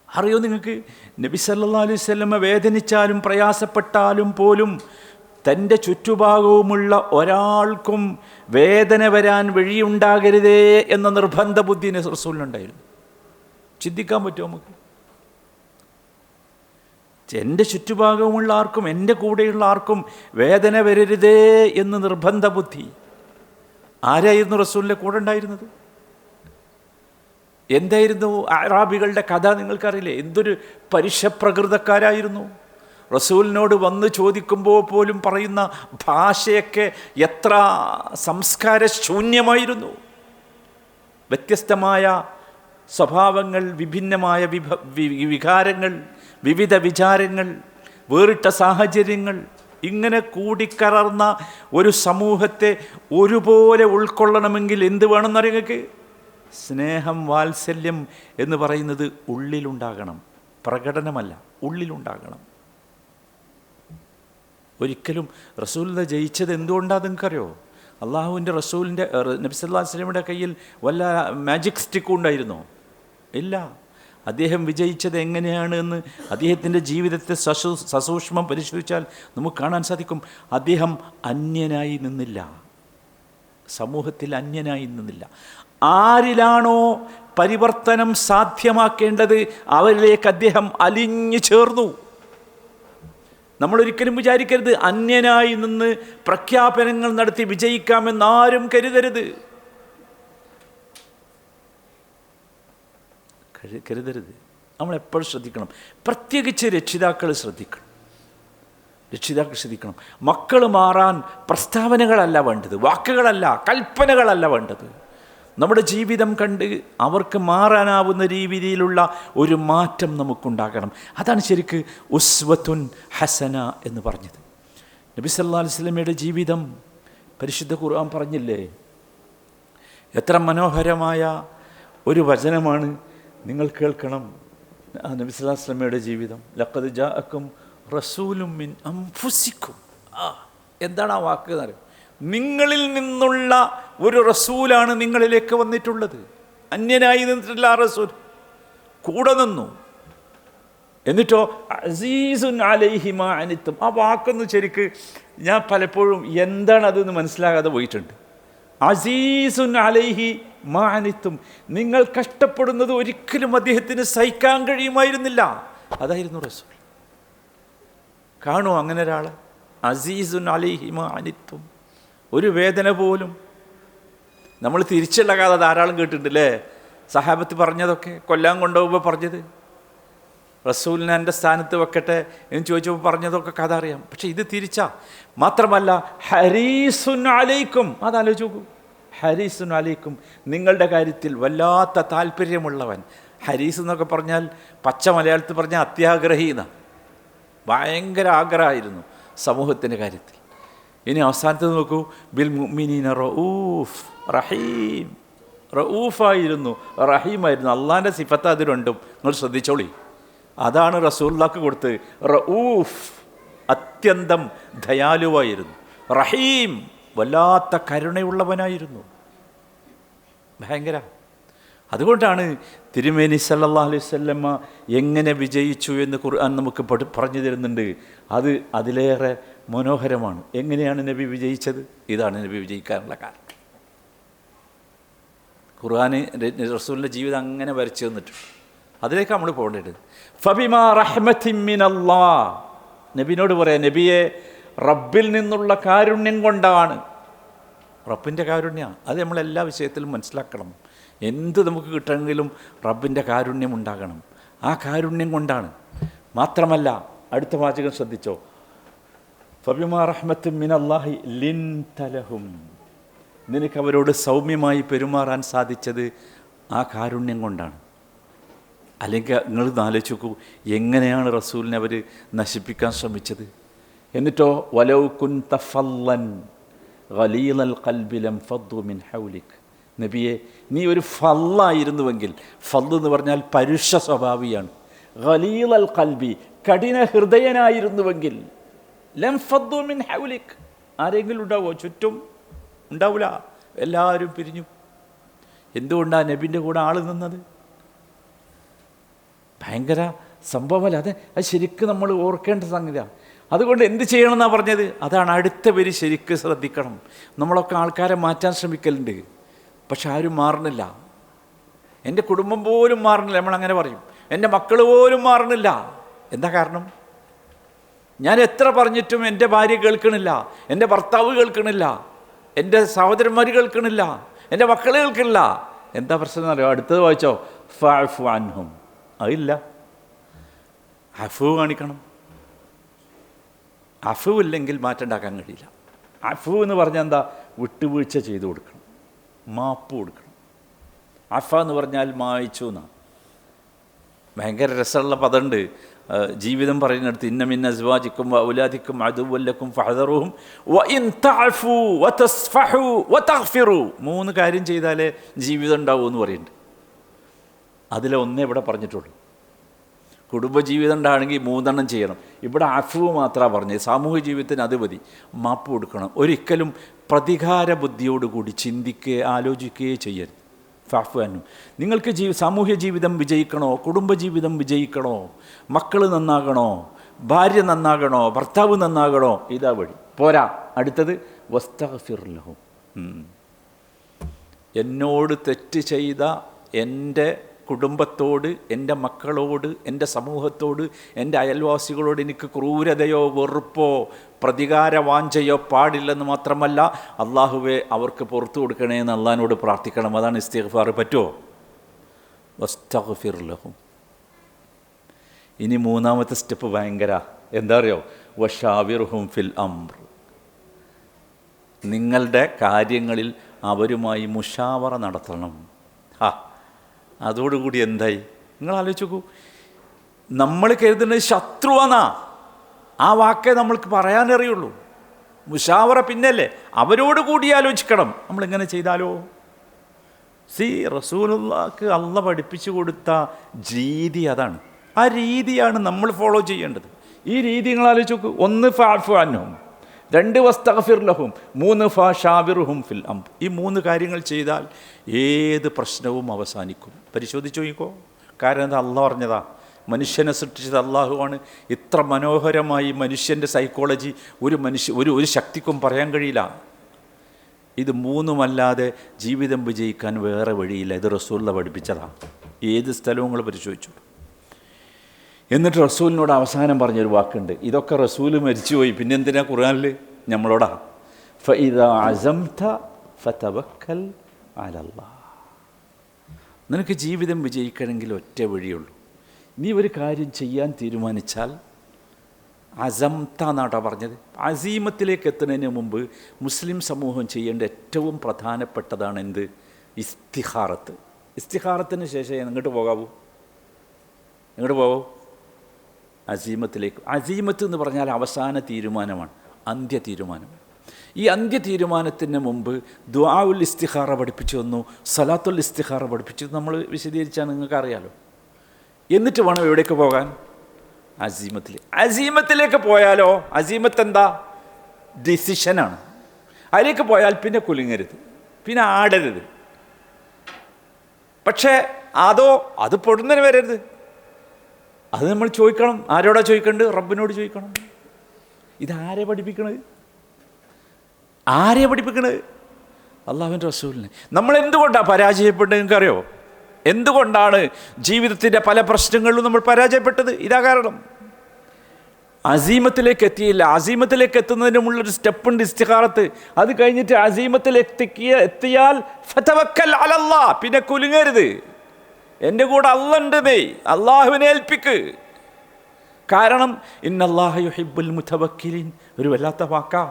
അറിയോ നിങ്ങൾക്ക്? നബി സല്ലല്ലാഹു അലൈഹി വസല്ലമ വേദനിച്ചാലും പ്രയാസപ്പെട്ടാലും പോലും തൻ്റെ ചുറ്റുഭാഗവുമുള്ള ഒരാൾക്കും വേദന വരാൻ വഴിയുണ്ടാകരുതേ എന്ന നിർബന്ധ ബുദ്ധി റസൂലിനുണ്ടായിരുന്നു. ചിന്തിക്കാൻ പറ്റുമോ നമുക്ക്? എൻ്റെ ചുറ്റുഭാഗവുമുള്ള ആർക്കും, എൻ്റെ കൂടെയുള്ള ആർക്കും വേദന വരരുതേ എന്ന് നിർബന്ധ ബുദ്ധി. ആരായിരുന്നു റസൂലിൻ്റെ കൂടെ ഉണ്ടായിരുന്നത്? എന്തായിരുന്നു അറാബികളുടെ കഥ നിങ്ങൾക്കറിയില്ലേ? എന്തൊരു പരുഷപ്രകൃതക്കാരായിരുന്നു. റസൂലിനോട് വന്ന് ചോദിക്കുമ്പോൾ പോലും പറയുന്ന ഭാഷയൊക്കെ എത്ര സംസ്കാരശൂന്യമായിരുന്നു. വ്യത്യസ്തമായ സ്വഭാവങ്ങൾ, വിഭിന്നമായ വികാരങ്ങൾ, വിവിധ വിചാരങ്ങൾ, വേറിട്ട സാഹചര്യങ്ങൾ, ഇങ്ങനെ കൂടിക്കലർന്ന ഒരു സമൂഹത്തെ ഒരുപോലെ ഉൾക്കൊള്ളണമെങ്കിൽ എന്ത് വേണമെന്നറിയാം നിങ്ങൾക്ക്? സ്നേഹം, വാത്സല്യം എന്ന് പറയുന്നത് ഉള്ളിലുണ്ടാകണം, പ്രകടനമല്ല, ഉള്ളിലുണ്ടാകണം. ഒരിക്കലും റസൂലിനെ ജയിച്ചത് എന്തുകൊണ്ടാണ് നിങ്ങൾക്കറിയോ? അള്ളാഹുവിൻ്റെ റസൂലിൻ്റെ നബി സല്ലല്ലാഹു അലൈഹി വസല്ലമയുടെ കയ്യിൽ വല്ല മാജിക് സ്റ്റിക്കും ഉണ്ടായിരുന്നോ? ഇല്ല. അദ്ദേഹം വിജയിച്ചത് എങ്ങനെയാണ് എന്ന് അദ്ദേഹത്തിൻ്റെ ജീവിതത്തെ സസൂക്ഷ്മം പരിശോധിച്ചാൽ നമുക്ക് കാണാൻ സാധിക്കും. അദ്ദേഹം അന്യനായി നിന്നില്ല. സമൂഹത്തിൽ അന്യനായി നിന്നില്ല. ആരിലാണോ പരിവർത്തനം സാധ്യമാക്കേണ്ടത് അവരിലേക്ക് അദ്ദേഹം അലിഞ്ഞു ചേർന്നു. നമ്മളൊരിക്കലും വിചാരിക്കരുത് അന്യനായി നിന്ന് പ്രഖ്യാപനങ്ങൾ നടത്തി വിജയിക്കാമെന്നാരും കരുതരുത്. നമ്മളെപ്പോഴും ശ്രദ്ധിക്കണം. പ്രത്യേകിച്ച് രക്ഷിതാക്കൾ ശ്രദ്ധിക്കണം. മക്കൾ മാറാൻ പ്രസ്താവനകളല്ല വേണ്ടത്, വാക്കുകളല്ല, കൽപ്പനകളല്ല വേണ്ടത്. നമ്മുടെ ജീവിതം കണ്ട് അവർക്ക് മാറാനാവുന്ന രീതിയിലുള്ള ഒരു മാറ്റം നമുക്കുണ്ടാകണം. അതാണ് ശരിക്ക് ഉസ്വത്തുൻ ഹസന എന്ന് പറഞ്ഞത്. നബി സല്ലല്ലാഹു അലൈഹി വസല്ലമയുടെ ജീവിതം പരിശുദ്ധ ഖുർആൻ പറഞ്ഞില്ലേ? എത്ര മനോഹരമായ ഒരു വചനമാണ്. നിങ്ങൾ കേൾക്കണം നബി സല്ലല്ലാഹു അലൈഹി വസല്ലമയുടെ ജീവിതം. ലഖദ് ജാഅക്കും റസൂലും മിൻ അൻഫുസിക്കും. എന്താണ് ആ വാക്ക് എന്നറിയോ? നിങ്ങളിൽ നിന്നുള്ള ഒരു റസൂലാണ് നിങ്ങളിലേക്ക് വന്നിട്ടുള്ളത്. അന്യനായി നിന്നിട്ടില്ല ആ റസൂൽ, കൂടെ നിന്നു. എന്നിട്ടോ അസീസുൻ അലൈഹി മാ അനിത്തും. ആ വാക്കൊന്ന് ശരിക്ക് ഞാൻ പലപ്പോഴും എന്താണ് അതെന്ന് മനസ്സിലാകാതെ പോയിട്ടുണ്ട്. അസീസുൻ അലൈഹി മാ അനിത്തും, നിങ്ങൾ കഷ്ടപ്പെടുന്നത് ഒരിക്കലും അദ്ദേഹത്തിന് സഹിക്കാൻ കഴിയുമായിരുന്നില്ല. അതായിരുന്നു റസൂൽ. കാണുമോ അങ്ങനെ ഒരാൾ? അസീസുൻ അലൈഹി മാ അനിത്തും. ഒരു വേദന പോലും നമ്മൾ തിരിച്ചുള്ള കഥ ധാരാളം കേട്ടിട്ടുണ്ടല്ലേ? സഹാബത്ത് പറഞ്ഞതൊക്കെ, കൊല്ലാൻ കൊണ്ടുപോകുമ്പോൾ പറഞ്ഞത്, റസൂലിനെ എൻ്റെ സ്ഥാനത്ത് വെക്കട്ടെ എന്ന് ചോദിച്ചപ്പോൾ പറഞ്ഞതൊക്കെ കഥ അറിയാം. പക്ഷെ ഇത് തിരിച്ചാ. മാത്രമല്ല ഹരീസുൻ അലൈക്കും, അതാലോചിച്ച് നോക്കൂ. ഹരീസുൻ അലൈക്കും, നിങ്ങളുടെ കാര്യത്തിൽ വല്ലാത്ത താല്പര്യമുള്ളവൻ. ഹരീസ് എന്നൊക്കെ പറഞ്ഞാൽ പച്ച മലയാളത്തിൽ പറഞ്ഞാൽ അത്യാഗ്രഹീന, ഭയങ്കര ആഗ്രഹമായിരുന്നു സമൂഹത്തിൻ്റെ കാര്യത്തിൽ. ഇനി അവസാനത്ത് നോക്കൂ, ബിൽ മുഅ്മിനീന റഊഫ് റഹീം. റഊഫായിരുന്നു, റഹീമായിരുന്നു. അള്ളാൻ്റെ സിഫത്ത് അത് രണ്ടും നിങ്ങൾ ശ്രദ്ധിച്ചോളി. അതാണ് റസൂലുള്ളാഹിക്ക് കൊടുത്തത്. റഊഫ് അത്യന്തം ദയാലുവായിരുന്നു, റഹീം വല്ലാത്ത കരുണയുള്ളവനായിരുന്നു, ഭയങ്കര. അതുകൊണ്ടാണ് തിരുമേനി സല്ലല്ലാഹു അലൈഹി വസല്ലമ എങ്ങനെ വിജയിച്ചു എന്ന് ഖുർആൻ നമുക്ക് പറഞ്ഞു തരുന്നുണ്ട്. അത് അതിലേറെ മനോഹരമാണ്. എങ്ങനെയാണ് നബി വിജയിച്ചത്? ഇതാണ് നബി വിജയിക്കാനുള്ള കാരണം. ഖുർആന് റസൂലിൻ്റെ ജീവിതം അങ്ങനെ വരച്ചു തന്നിട്ടുണ്ട്. അതിലേക്ക് നമ്മൾ പോകേണ്ടത്. ഫബിമാ റഹ്മത്തിൻ മിനല്ലാഹ്, നബിനോട് പറയാം, നബിയെ റബ്ബിൽ നിന്നുള്ള കാരുണ്യം കൊണ്ടാണ്. റബ്ബിൻ്റെ കാരുണ്യമാണ്. അത് നമ്മളെല്ലാ വിഷയത്തിലും മനസ്സിലാക്കണം. എന്ത് നമുക്ക് കിട്ടണമെങ്കിലും റബ്ബിൻ്റെ കാരുണ്യം ഉണ്ടാകണം. ആ കാരുണ്യം കൊണ്ടാണ്. മാത്രമല്ല അടുത്ത വാചകം ശ്രദ്ധിച്ചോ, ഫബിമാ റഹ്മത്തിൻ മിനല്ലാഹി ലിൻത ലഹും, നിനക്ക് അവരോട് സൗമ്യമായി പെരുമാറാൻ സാധിച്ചത് ആ കാരുണ്യം കൊണ്ടാണ്. അല്ലെങ്കിൽ നിങ്ങൾ ആലോചിച്ച് നോക്കൂ, എങ്ങനെയാണ് റസൂലിനെ അവർ നശിപ്പിക്കാൻ ശ്രമിച്ചത്. എന്നിട്ടോ വലൗ കുൻത ഫല്ലൻ ഗലീലൽ ഖൽബി ലം ഫദ്ദു മിൻ ഹൗലിക്, നബിയെ നീ ഒരു ഫല്ലായിരുന്നുവെങ്കിൽ, ഫല്ല് എന്ന് പറഞ്ഞാൽ പരുഷ സ്വഭാവിയാണ്, ഗലീലൽ ഖൽബി കഠിന ഹൃദയനായിരുന്നുവെങ്കിൽ, ലം ഫദ്ദു മിൻ ഹൗലിക്, ആരെങ്കിലും ഉണ്ടാവുമോ? ചുറ്റും ഉണ്ടാവില്ല, എല്ലാവരും പിരിഞ്ഞു. എന്തുകൊണ്ടാണ് നബിൻ്റെ കൂടെ ആൾ നിന്നത്? ഭയങ്കര സംഭവമല്ല അത്. അത് ശരിക്കും നമ്മൾ ഓർക്കേണ്ട സംഗതിയാണ്. അതുകൊണ്ട് എന്ത് ചെയ്യണമെന്നാണ് പറഞ്ഞത്? അതാണ് അടുത്ത പേര് ശരിക്കും ശ്രദ്ധിക്കണം. നമ്മളൊക്കെ ആൾക്കാരെ മാറ്റാൻ ശ്രമിക്കലുണ്ട്, പക്ഷെ ആരും മാറണില്ല. എൻ്റെ കുടുംബം പോലും മാറണില്ല. നമ്മളങ്ങനെ പറയും, എൻ്റെ മക്കൾ പോലും മാറണില്ല. എന്താ കാരണം? ഞാൻ എത്ര പറഞ്ഞിട്ടും എൻ്റെ ഭാര്യ കേൾക്കണില്ല, എൻ്റെ ഭർത്താവ് കേൾക്കണില്ല, എൻ്റെ സഹോദരന്മാർ കേൾക്കണില്ല, എൻ്റെ മക്കൾ കേൾക്കണില്ല. എന്താ പ്രശ്നം എന്നറിയോ? അടുത്തത് വായിച്ചോ, ഫഅഫു അൻഹും. അതില്ല, അഫു കാണിക്കണം. അഫു ഇല്ലെങ്കിൽ മാറ്റം ഉണ്ടാക്കാൻ കഴിയില്ല. അഫു എന്ന് പറഞ്ഞാൽ എന്താ? വിട്ടുവീഴ്ച ചെയ്തു കൊടുക്കണം, മാപ്പ് കൊടുക്കണം. അഫ എന്ന് പറഞ്ഞാൽ മായിച്ചു എന്നാണ്. ഭയങ്കര രസമുള്ള പദമുണ്ട് ജീവിതം പറയുന്നിടത്ത്, ഇന്ന മിൻ അസ്വാജിക്കും വഔലാദിക്കും അദുവ്വൻ ഫഹദറുഹും വഇൻ തഅഫു വതസ്ഫഹു വതഗ്ഫിറു. 3 കാര്യം ചെയ്താലേ ജീവിതം ഉണ്ടാവൂ എന്ന് പറയുന്നുണ്ട്. അതിലെ ഒന്നേ ഇവിടെ പറഞ്ഞിട്ടുള്ളൂ. കുടുംബജീവിതം ഉണ്ടാണെങ്കിൽ 3 ചെയ്യണം. ഇവിടെ അഫു മാത്രമാണ് പറഞ്ഞത്. സാമൂഹ്യ ജീവിതത്തിന് അത് മതി. മാപ്പ് കൊടുക്കണം. ഒരിക്കലും പ്രതികാര ബുദ്ധിയോടുകൂടി ചിന്തിക്കുകയോ ആലോചിക്കുകയോ ചെയ്യരുത്. ഫഅഫു അൻഹും. നിങ്ങൾക്ക് സാമൂഹ്യ ജീവിതം വിജയിക്കണോ, കുടുംബജീവിതം വിജയിക്കണോ, മക്കൾ നന്നാകണോ, ഭാര്യ നന്നാകണോ, ഭർത്താവ് നന്നാകണോ, ഇതാ വഴി. പോരാ, അടുത്തത് വസ്തഗ്ഫിർ ലഹും. എന്നോട് തെറ്റ് ചെയ്ത എൻ്റെ കുടുംബത്തോട്, എൻ്റെ മക്കളോട്, എൻ്റെ സമൂഹത്തോട്, എൻ്റെ അയൽവാസികളോട് എനിക്ക് ക്രൂരതയോ വെറുപ്പോ പ്രതികാര വാഞ്ചയോ പാടില്ലെന്ന് മാത്രമല്ല, അള്ളാഹുവേ അവർക്ക് പുറത്തു കൊടുക്കണേ എന്ന് അള്ളാഹിനോട് പ്രാർത്ഥിക്കണം. അതാണ് ഇസ്തിഗ്ഫാർ. പറ്റുമോ? വസ്തഗ്ഫിർ ലഹും. ഇനി മൂന്നാമത്തെ സ്റ്റെപ്പ് ഭയങ്കര, എന്താ അറിയോ? വശാവിർഹും ഫിൽ അംർ. നിങ്ങളുടെ കാര്യങ്ങളിൽ അവരുമായി മുഷാവറ നടത്തണം. അതോടുകൂടി എന്തായി? നിങ്ങൾ ആലോചിച്ച് നോക്കൂ. നമ്മൾ കരുതുന്നത് ശത്രുവാന്നാ. ആ വാക്കേ നമ്മൾക്ക് പറയാനറിയുള്ളൂ. മുഷാവറ പിന്നല്ലേ, അവരോട് കൂടി ആലോചിക്കണം. നമ്മളിങ്ങനെ ചെയ്താലോ? റസൂലുള്ളാഹിക്ക് അള്ളാഹ് പഠിപ്പിച്ചു കൊടുത്ത രീതി അതാണ്. ആ രീതിയാണ് നമ്മൾ ഫോളോ ചെയ്യേണ്ടത്. ഈ രീതി നിങ്ങൾ ആലോചിച്ച് നോക്കൂ. 1 ഫഅഫു അൻഹും, 2 വസ്തഗ്ഫിർ ലഹും, 3 ഫശാവിർഹും ഫിൽ അംർ. ഈ 3 കാര്യങ്ങൾ ചെയ്താൽ ഏത് പ്രശ്നവും അവസാനിക്കും. പരിശോധിച്ച് നോക്കിക്കോ. കാരണം എന്താ? അള്ളാഹ് പറഞ്ഞതാ. മനുഷ്യനെ സൃഷ്ടിച്ചത് അള്ളാഹുവാണ്. ഇത്ര മനോഹരമായി മനുഷ്യൻ്റെ സൈക്കോളജി ഒരു ശക്തിക്കും പറയാൻ കഴിയില്ല. ഇത് 3മല്ലാതെ ജീവിതം വിജയിക്കാൻ വേറെ വഴിയില്ല. ഇത് റസൂലുള്ള പഠിപ്പിച്ചതാണ്. ഏത് സ്ഥലവും നിങ്ങൾ പരിശോധിച്ചു. എന്നിട്ട് റസൂലിനോട് അവസാനം പറഞ്ഞൊരു വാക്കുണ്ട്. ഇതൊക്കെ റസൂല് മരിച്ചുപോയി, പിന്നെ എന്തിനാ ഖുർആനിൽ നമ്മളോടാ? ഫഇദാ അസംത ഫതവക്കൽ അലല്ലാഹ്. നിനക്ക് ജീവിതം വിജയിക്കണമെങ്കിൽ ഒറ്റ വഴിയുള്ളൂ. നീ ഒരു കാര്യം ചെയ്യാൻ തീരുമാനിച്ചാൽ, അസംത എന്നാട്ടോ പറഞ്ഞത്. അസീമത്തിലേക്ക് എത്തുന്നതിന് മുമ്പ് മുസ്ലിം സമൂഹം ചെയ്യേണ്ട ഏറ്റവും പ്രധാനപ്പെട്ടതാണ് എന്ത്? ഇസ്തിഖാറത്ത്. ഇസ്തിഖാറത്തിന് ശേഷം എങ്ങോട്ട് പോകാവൂ? അസീമത്തിലേക്ക്. അസീമത്ത് എന്ന് പറഞ്ഞാൽ അവസാന തീരുമാനമാണ്, അന്ത്യ തീരുമാനം. ഈ അന്ത്യ തീരുമാനത്തിന് മുമ്പ് ദുആഉൽ ഇസ്തിഖാറ പഠിപ്പിച്ചു തന്നു, സലാത്തുൽ ഇസ്തിഖാറ പഠിപ്പിച്ചു. നമ്മൾ വിശദീകരിച്ചാൽ നിങ്ങൾക്ക് അറിയാലോ. എന്നിട്ട് വേണം എവിടേക്ക് പോകാൻ? അസീമത്തിലേക്ക് പോയാലോ? അസീമത്ത് എന്താ? ഡിസിഷനാണ്. അതിലേക്ക് പോയാൽ പിന്നെ കുലുങ്ങരുത്, പിന്നെ ആടരുത്. പക്ഷേ അത് പൊടുന്നതിന് വരരുത്. അത് നമ്മൾ ചോദിക്കണം. ആരോടാ ചോദിക്കേണ്ടത്? റബ്ബിനോട് ചോദിക്കണം. ഇതാരെ പഠിപ്പിക്കണത്? അള്ളാഹുവിൻ്റെ റസൂലിനെ. നമ്മൾ എന്തുകൊണ്ടാണ് പരാജയപ്പെട്ടത്? നിങ്ങൾക്കറിയോ? എന്തുകൊണ്ടാണ് ജീവിതത്തിൻ്റെ പല പ്രശ്നങ്ങളിലും നമ്മൾ പരാജയപ്പെട്ടത്? ഇതാ കാരണം. അസീമത്തിലേക്ക് എത്തിയില്ല. അസീമത്തിലേക്ക് എത്തുന്നതിനുമുള്ളൊരു സ്റ്റെപ്പുണ്ട്, ഇസ്തിഖാറത്ത്. അത് കഴിഞ്ഞിട്ട് എത്തിയാൽ ഫതവക്കൽ അലല്ലാഹ്, പിന്നെ കുലുങ്ങരുത്. എൻ്റെ കൂടെ അള്ളണ്ടേ, അള്ളാഹുവിനെ ഏൽപ്പിക്ക്. കാരണം ഇന്നല്ലാഹ യുഹിബ്ബുൽ മുതവക്കിലീൻ, ഒരു വല്ലാത്ത വാക്കാ.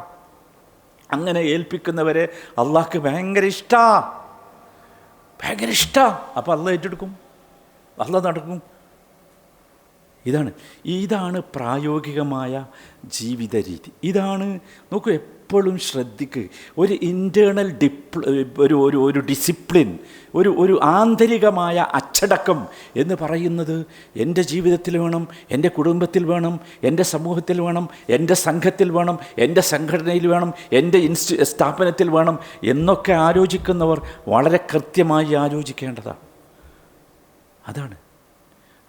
അങ്ങനെ ഏൽപ്പിക്കുന്നവരെ അള്ളാഹ്ക്ക് ഭയങ്കര ഇഷ്ടാ. അപ്പോൾ അള്ളാഹ് ഏറ്റെടുക്കും, അള്ളാഹ് നടക്കും. ഇതാണ് പ്രായോഗികമായ ജീവിത രീതി. ഇതാണ്. നോക്കൂ, എപ്പോഴും ശ്രദ്ധിക്കുക. ഒരു ഇൻറ്റേർണൽ ഒരു ഡിസിപ്ലിൻ, ഒരു ആന്തരികമായ അച്ചടക്കം എന്ന് പറയുന്നത് എൻ്റെ ജീവിതത്തിൽ വേണം, എൻ്റെ കുടുംബത്തിൽ വേണം, എൻ്റെ സമൂഹത്തിൽ വേണം, എൻ്റെ സംഘത്തിൽ വേണം, എൻ്റെ സംഘടനയിൽ വേണം, എൻ്റെ സ്ഥാപനത്തിൽ വേണം എന്നൊക്കെ ആലോചിക്കുന്നവർ വളരെ കൃത്യമായി ആലോചിക്കേണ്ടതാണ്.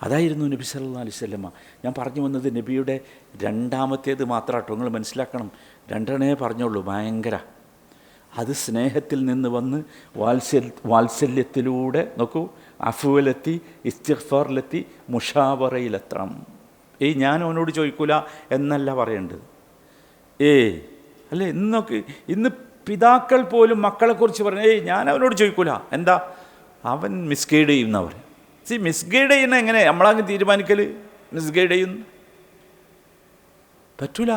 അതായിരുന്നു നബി സല്ലല്ലാഹു അലൈഹി വസല്ലമ. ഞാൻ പറഞ്ഞു വന്നത് നബിയുടെ രണ്ടാമത്തേത് മാത്രമാട്ടോ. നിങ്ങൾ മനസ്സിലാക്കണം, 2 പറഞ്ഞുള്ളൂ. ഭയങ്കര അത് സ്നേഹത്തിൽ നിന്ന് വന്ന് വാത്സല്യത്തിലൂടെ നോക്കൂ, അഫുവിലെത്തി, ഇസ്തിഗ്ഫാറിലെത്തി, മുഷാവറയിലെത്തണം. ഞാൻ അവനോട് ചോദിക്കൂല എന്നല്ല പറയേണ്ടത്. അല്ലേ? ഇന്ന് പിതാക്കൾ പോലും മക്കളെക്കുറിച്ച് പറഞ്ഞു, ഞാൻ അവനോട് ചോദിക്കൂല. എന്താ? അവൻ മിസ്ഗൈഡ് ചെയ്യുന്നവർ. മിസ്ഗൈഡ് ചെയ്യുന്ന എങ്ങനെ നമ്മളങ്ങ് തീരുമാനിക്കൽ? മിസ്ഗൈഡ് ചെയ്യുന്നു പറ്റൂല.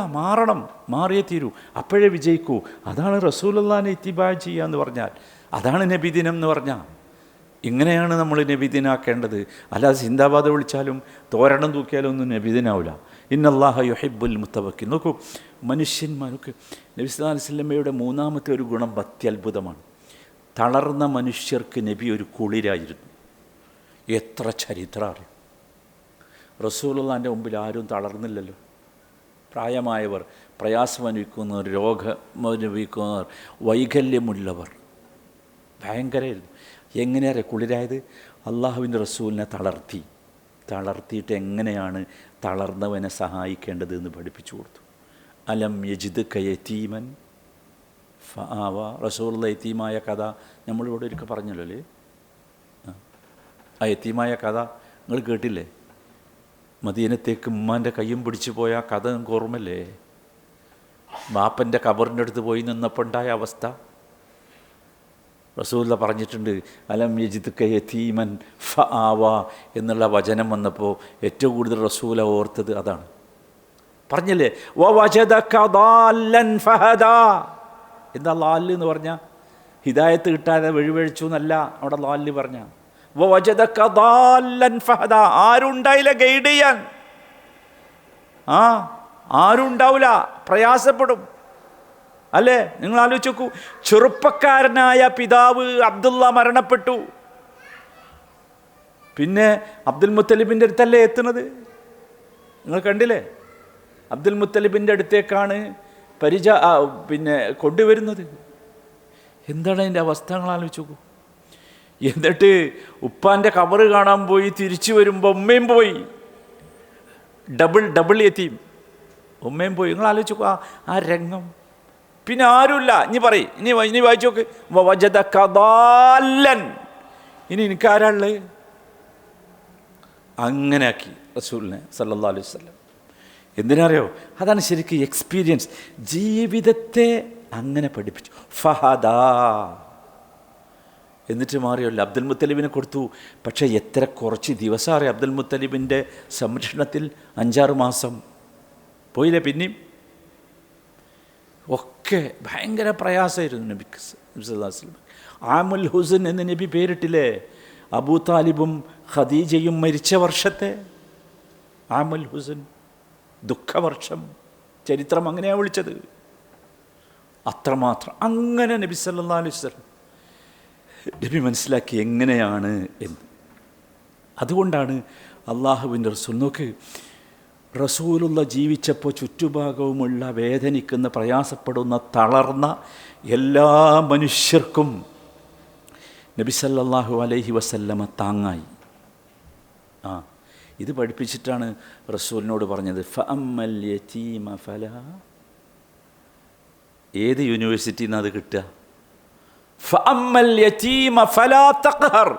മാറിയേ തീരൂ. അപ്പോഴേ വിജയിക്കൂ. അതാണ് റസൂലുള്ളാഹിനെ ഇത്തിബാ ചെയ്യുക എന്ന് പറഞ്ഞാൽ. അതാണ് നബിദിനം എന്ന് പറഞ്ഞാൽ. ഇങ്ങനെയാണ് നമ്മൾ നബിദിനാക്കേണ്ടത്. അല്ലാതെ സിന്ദാബാദ് വിളിച്ചാലും തോരണം തൂക്കിയാലും ഒന്നും നബിദിനാവില്ല. ഇന്നല്ലാഹ യുഹിബ്ബുൽ മുതവക്കിൽ. നോക്കൂ, മനുഷ്യന്മാർക്ക് നബി സല്ലല്ലാഹു അലൈഹി വസല്ലമയുടെ 3-ാമത്തെ ഒരു ഗുണം അത്യത്ഭുതമാണ്. തളർന്ന മനുഷ്യർക്ക് നബി ഒരു കുളിരായിരുന്നു. എത്ര ചരിത്രം അറിയും. റസൂലുള്ളാഹിൻ്റെ മുമ്പിൽ ആരും തളർന്നില്ലല്ലോ. പ്രായമായവർ, പ്രയാസമനുഭവിക്കുന്നവർ, രോഗമനുഭവിക്കുന്നവർ, വൈകല്യമുള്ളവർ ഭയങ്കരമായിരുന്നു. എങ്ങനെയാണ് കുളിരായത്? അള്ളാഹുവിൻ്റെ റസൂലിനെ തളർത്തിയിട്ട് എങ്ങനെയാണ് തളർന്നവനെ സഹായിക്കേണ്ടത് എന്ന് പഠിപ്പിച്ചു കൊടുത്തു. അലം യജിദ്ക യതീമൻ ഫആവ. റസൂലുള്ള യതീമായ കഥ നമ്മളിവിടെ ഒരിക്കൽ പറഞ്ഞല്ലോ അല്ലേ? ആ യതീമായ കഥ നിങ്ങൾ കേട്ടില്ലേ? മദീനത്തേക്ക് ഉമ്മാൻ്റെ കയ്യും പിടിച്ചു പോയ കഥ നിങ്ങൾക്ക് ഓർമ്മല്ലേ? ബാപ്പൻ്റെ ഖബറിൻ്റെ അടുത്ത് പോയി നിന്നപ്പോൾ ഉണ്ടായ അവസ്ഥ റസൂലുള്ള പറഞ്ഞിട്ടുണ്ട്. അലം യജിദ്ക യതീമൻ ഫആവ എന്നുള്ള വചനം വന്നപ്പോൾ ഏറ്റവും കൂടുതൽ റസൂല ഓർത്തത് അതാണ്. പറഞ്ഞില്ലേ വവജദക ളാല്ലൻ ഫഹദാ. എന്താ ലാല് എന്ന് പറഞ്ഞാൽ ഹിദായത്ത് കിട്ടാതെ വഴിവഴിച്ചു എന്നല്ല അവിടെ ലാല് പറഞ്ഞ. വവജദക ളാല്ലൻ ഫഹദാ, ആരുണ്ടായില്ല ഗൈഡ് ചെയ്യാൻ. ആരും ഉണ്ടാവില്ല, പ്രയാസപ്പെടും അല്ലേ? നിങ്ങൾ ആലോചിച്ച് നോക്കൂ, ചെറുപ്പക്കാരനായ പിതാവ് അബ്ദുള്ള മരണപ്പെട്ടു. പിന്നെ അബ്ദുൽ മുത്തലിബിൻ്റെ അടുത്തല്ലേ എത്തുന്നത്? നിങ്ങൾ കണ്ടില്ലേ? അബ്ദുൽ മുത്തലിബിൻ്റെ അടുത്തേക്കാണ് പിന്നെ കൊണ്ടുവരുന്നത്. എന്താണ് അതിൻ്റെ അവസ്ഥ? നിങ്ങൾ ആലോചിച്ച് നോക്കൂ. എന്നിട്ട് ഉപ്പാൻ്റെ ഖബറ് കാണാൻ പോയി തിരിച്ചു വരുമ്പോൾ ഉമ്മയും പോയി. ഡബിൾ യതീം, ഉമ്മയും പോയി. നിങ്ങൾ ആലോചിച്ച് നോക്കുക ആ രംഗം. പിന്നെ ആരുമില്ല. ഇനി വായിച്ചു നോക്ക്. വവജദക ളാല്ലൻ. ഇനി എനിക്കാരാള്? അങ്ങനെ ആക്കി റസൂലിനെ സല്ലല്ലാഹു അലൈഹി വസല്ലം. എന്തിനറിയോ? അതാണ് ശരിക്കും എക്സ്പീരിയൻസ്. ജീവിതത്തെ അങ്ങനെ പഠിപ്പിച്ചു. ഫഹദാ എന്നിട്ട് മാറിയല്ല അബ്ദുൽ മുത്തലിബിനെ കൊടുത്തു. പക്ഷേ എത്ര കുറച്ച് ദിവസം അറിയാം അബ്ദുൽ മുത്തലിബിൻ്റെ സംരക്ഷണത്തിൽ? 5-6 മാസം പോയില്ലേ? പിന്നെയും ഒക്കെ ഭയങ്കര പ്രയാസമായിരുന്നു നബിക്ക് സല്ലല്ലാഹു അലൈഹി വസല്ലം. ആമുൽ ഹുസൻ എന്ന് നബി പേരിട്ടില്ലേ? അബൂ താലിബും ഖദീജയും മരിച്ച വർഷത്തെ ആമുൽ ഹുസൻ, ദുഃഖവർഷം. ചരിത്രം അങ്ങനെയാണ് വിളിച്ചത്. അത്രമാത്രം അങ്ങനെ നബി സല്ലല്ലാഹു അലൈഹി വസല്ലം നബി മനസ്സിലാക്കി എങ്ങനെയാണ് എന്ന്. അതുകൊണ്ടാണ് അള്ളാഹുവിൻ്റെ റസൂൽ നോക്ക്, റസൂലുള്ള ജീവിച്ചപ്പോൾ ചുറ്റുഭാഗവുമുള്ള വേദനിക്കുന്ന, പ്രയാസപ്പെടുന്ന, തളർന്ന എല്ലാ മനുഷ്യർക്കും നബി സല്ലല്ലാഹു അലൈഹി വസല്ലമ താങ്ങായി. ഇത് പഠിപ്പിച്ചിട്ടാണ് റസൂലിനോട് പറഞ്ഞത് ഫഅമ്മൽ യതീമ ഫലാ. ഏത് യൂണിവേഴ്സിറ്റിയിൽ നിന്നത് കിട്ടുക? ഫഅമ്മൽ യതീമ ഫലാ തഖ്ഹർ.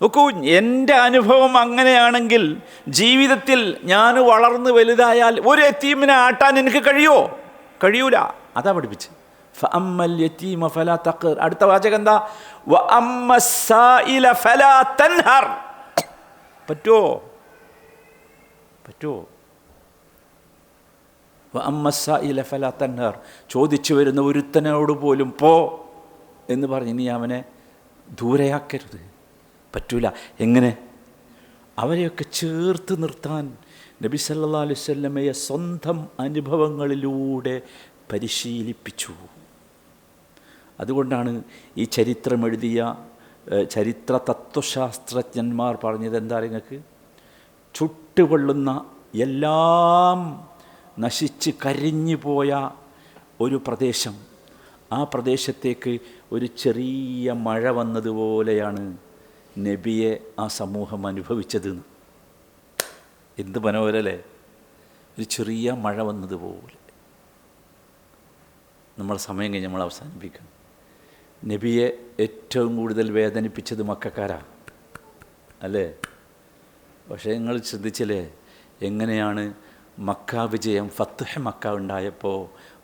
നോക്കൂ, എൻ്റെ അനുഭവം അങ്ങനെയാണെങ്കിൽ ജീവിതത്തിൽ ഞാൻ വളർന്ന് വലുതായാൽ ഒരു യതീമിനെ ആട്ടാൻ എനിക്ക് കഴിയുമോ? കഴിയൂല. അതാ പഠിപ്പിച്ച് ഫഅമ്മൽ യതീമ ഫലാ തഖ്ഹർ. അടുത്ത വാചകം എന്താ? വഅമ്മസ്സായില ഫലാ തൻഹർ. പറ്റുമോ? വഅമ്മസ്സായില ഫലാ തൻഹർ. ചോദിച്ചു വരുന്ന ഒരുത്തനോട് പോലും പോ എന്ന് പറഞ്ഞ് ഇനി അവനെ ദൂരെയാക്കരുത്. പറ്റൂല. എങ്ങനെ? അവരെയൊക്കെ ചേർത്ത് നിർത്താൻ നബി സല്ലല്ലാഹു അലൈഹി വസല്ലമയെ സ്വന്തം അനുഭവങ്ങളിലൂടെ പരിശീലിപ്പിച്ചു. അതുകൊണ്ടാണ് ഈ ചരിത്രം എഴുതിയ ചരിത്ര തത്വശാസ്ത്രജ്ഞന്മാർ പറഞ്ഞത് എന്താ നിങ്ങൾക്ക്? ചുട്ടുകൊള്ളുന്ന എല്ലാം നശിച്ച് കരിഞ്ഞു പോയ ഒരു പ്രദേശം, ആ പ്രദേശത്തേക്ക് ഒരു ചെറിയ മഴ വന്നതുപോലെയാണ് നബിയെ ആ സമൂഹം അനുഭവിച്ചത്. എന്ത് മനോഹരല്ലേ? ഒരു ചെറിയ മഴ വന്നതുപോലെ. നമ്മൾ സമയം കഴിഞ്ഞ് നമ്മൾ അവസാനിപ്പിക്കണം. നബിയെ ഏറ്റവും കൂടുതൽ വേദനിപ്പിച്ചത് മക്കക്കാരാണ് അല്ലേ? പക്ഷേ നിങ്ങൾ ശ്രദ്ധിച്ചില്ലേ എങ്ങനെയാണ് മക്ക വിജയം, ഫത്ഹ് മക്ക ഉണ്ടായപ്പോൾ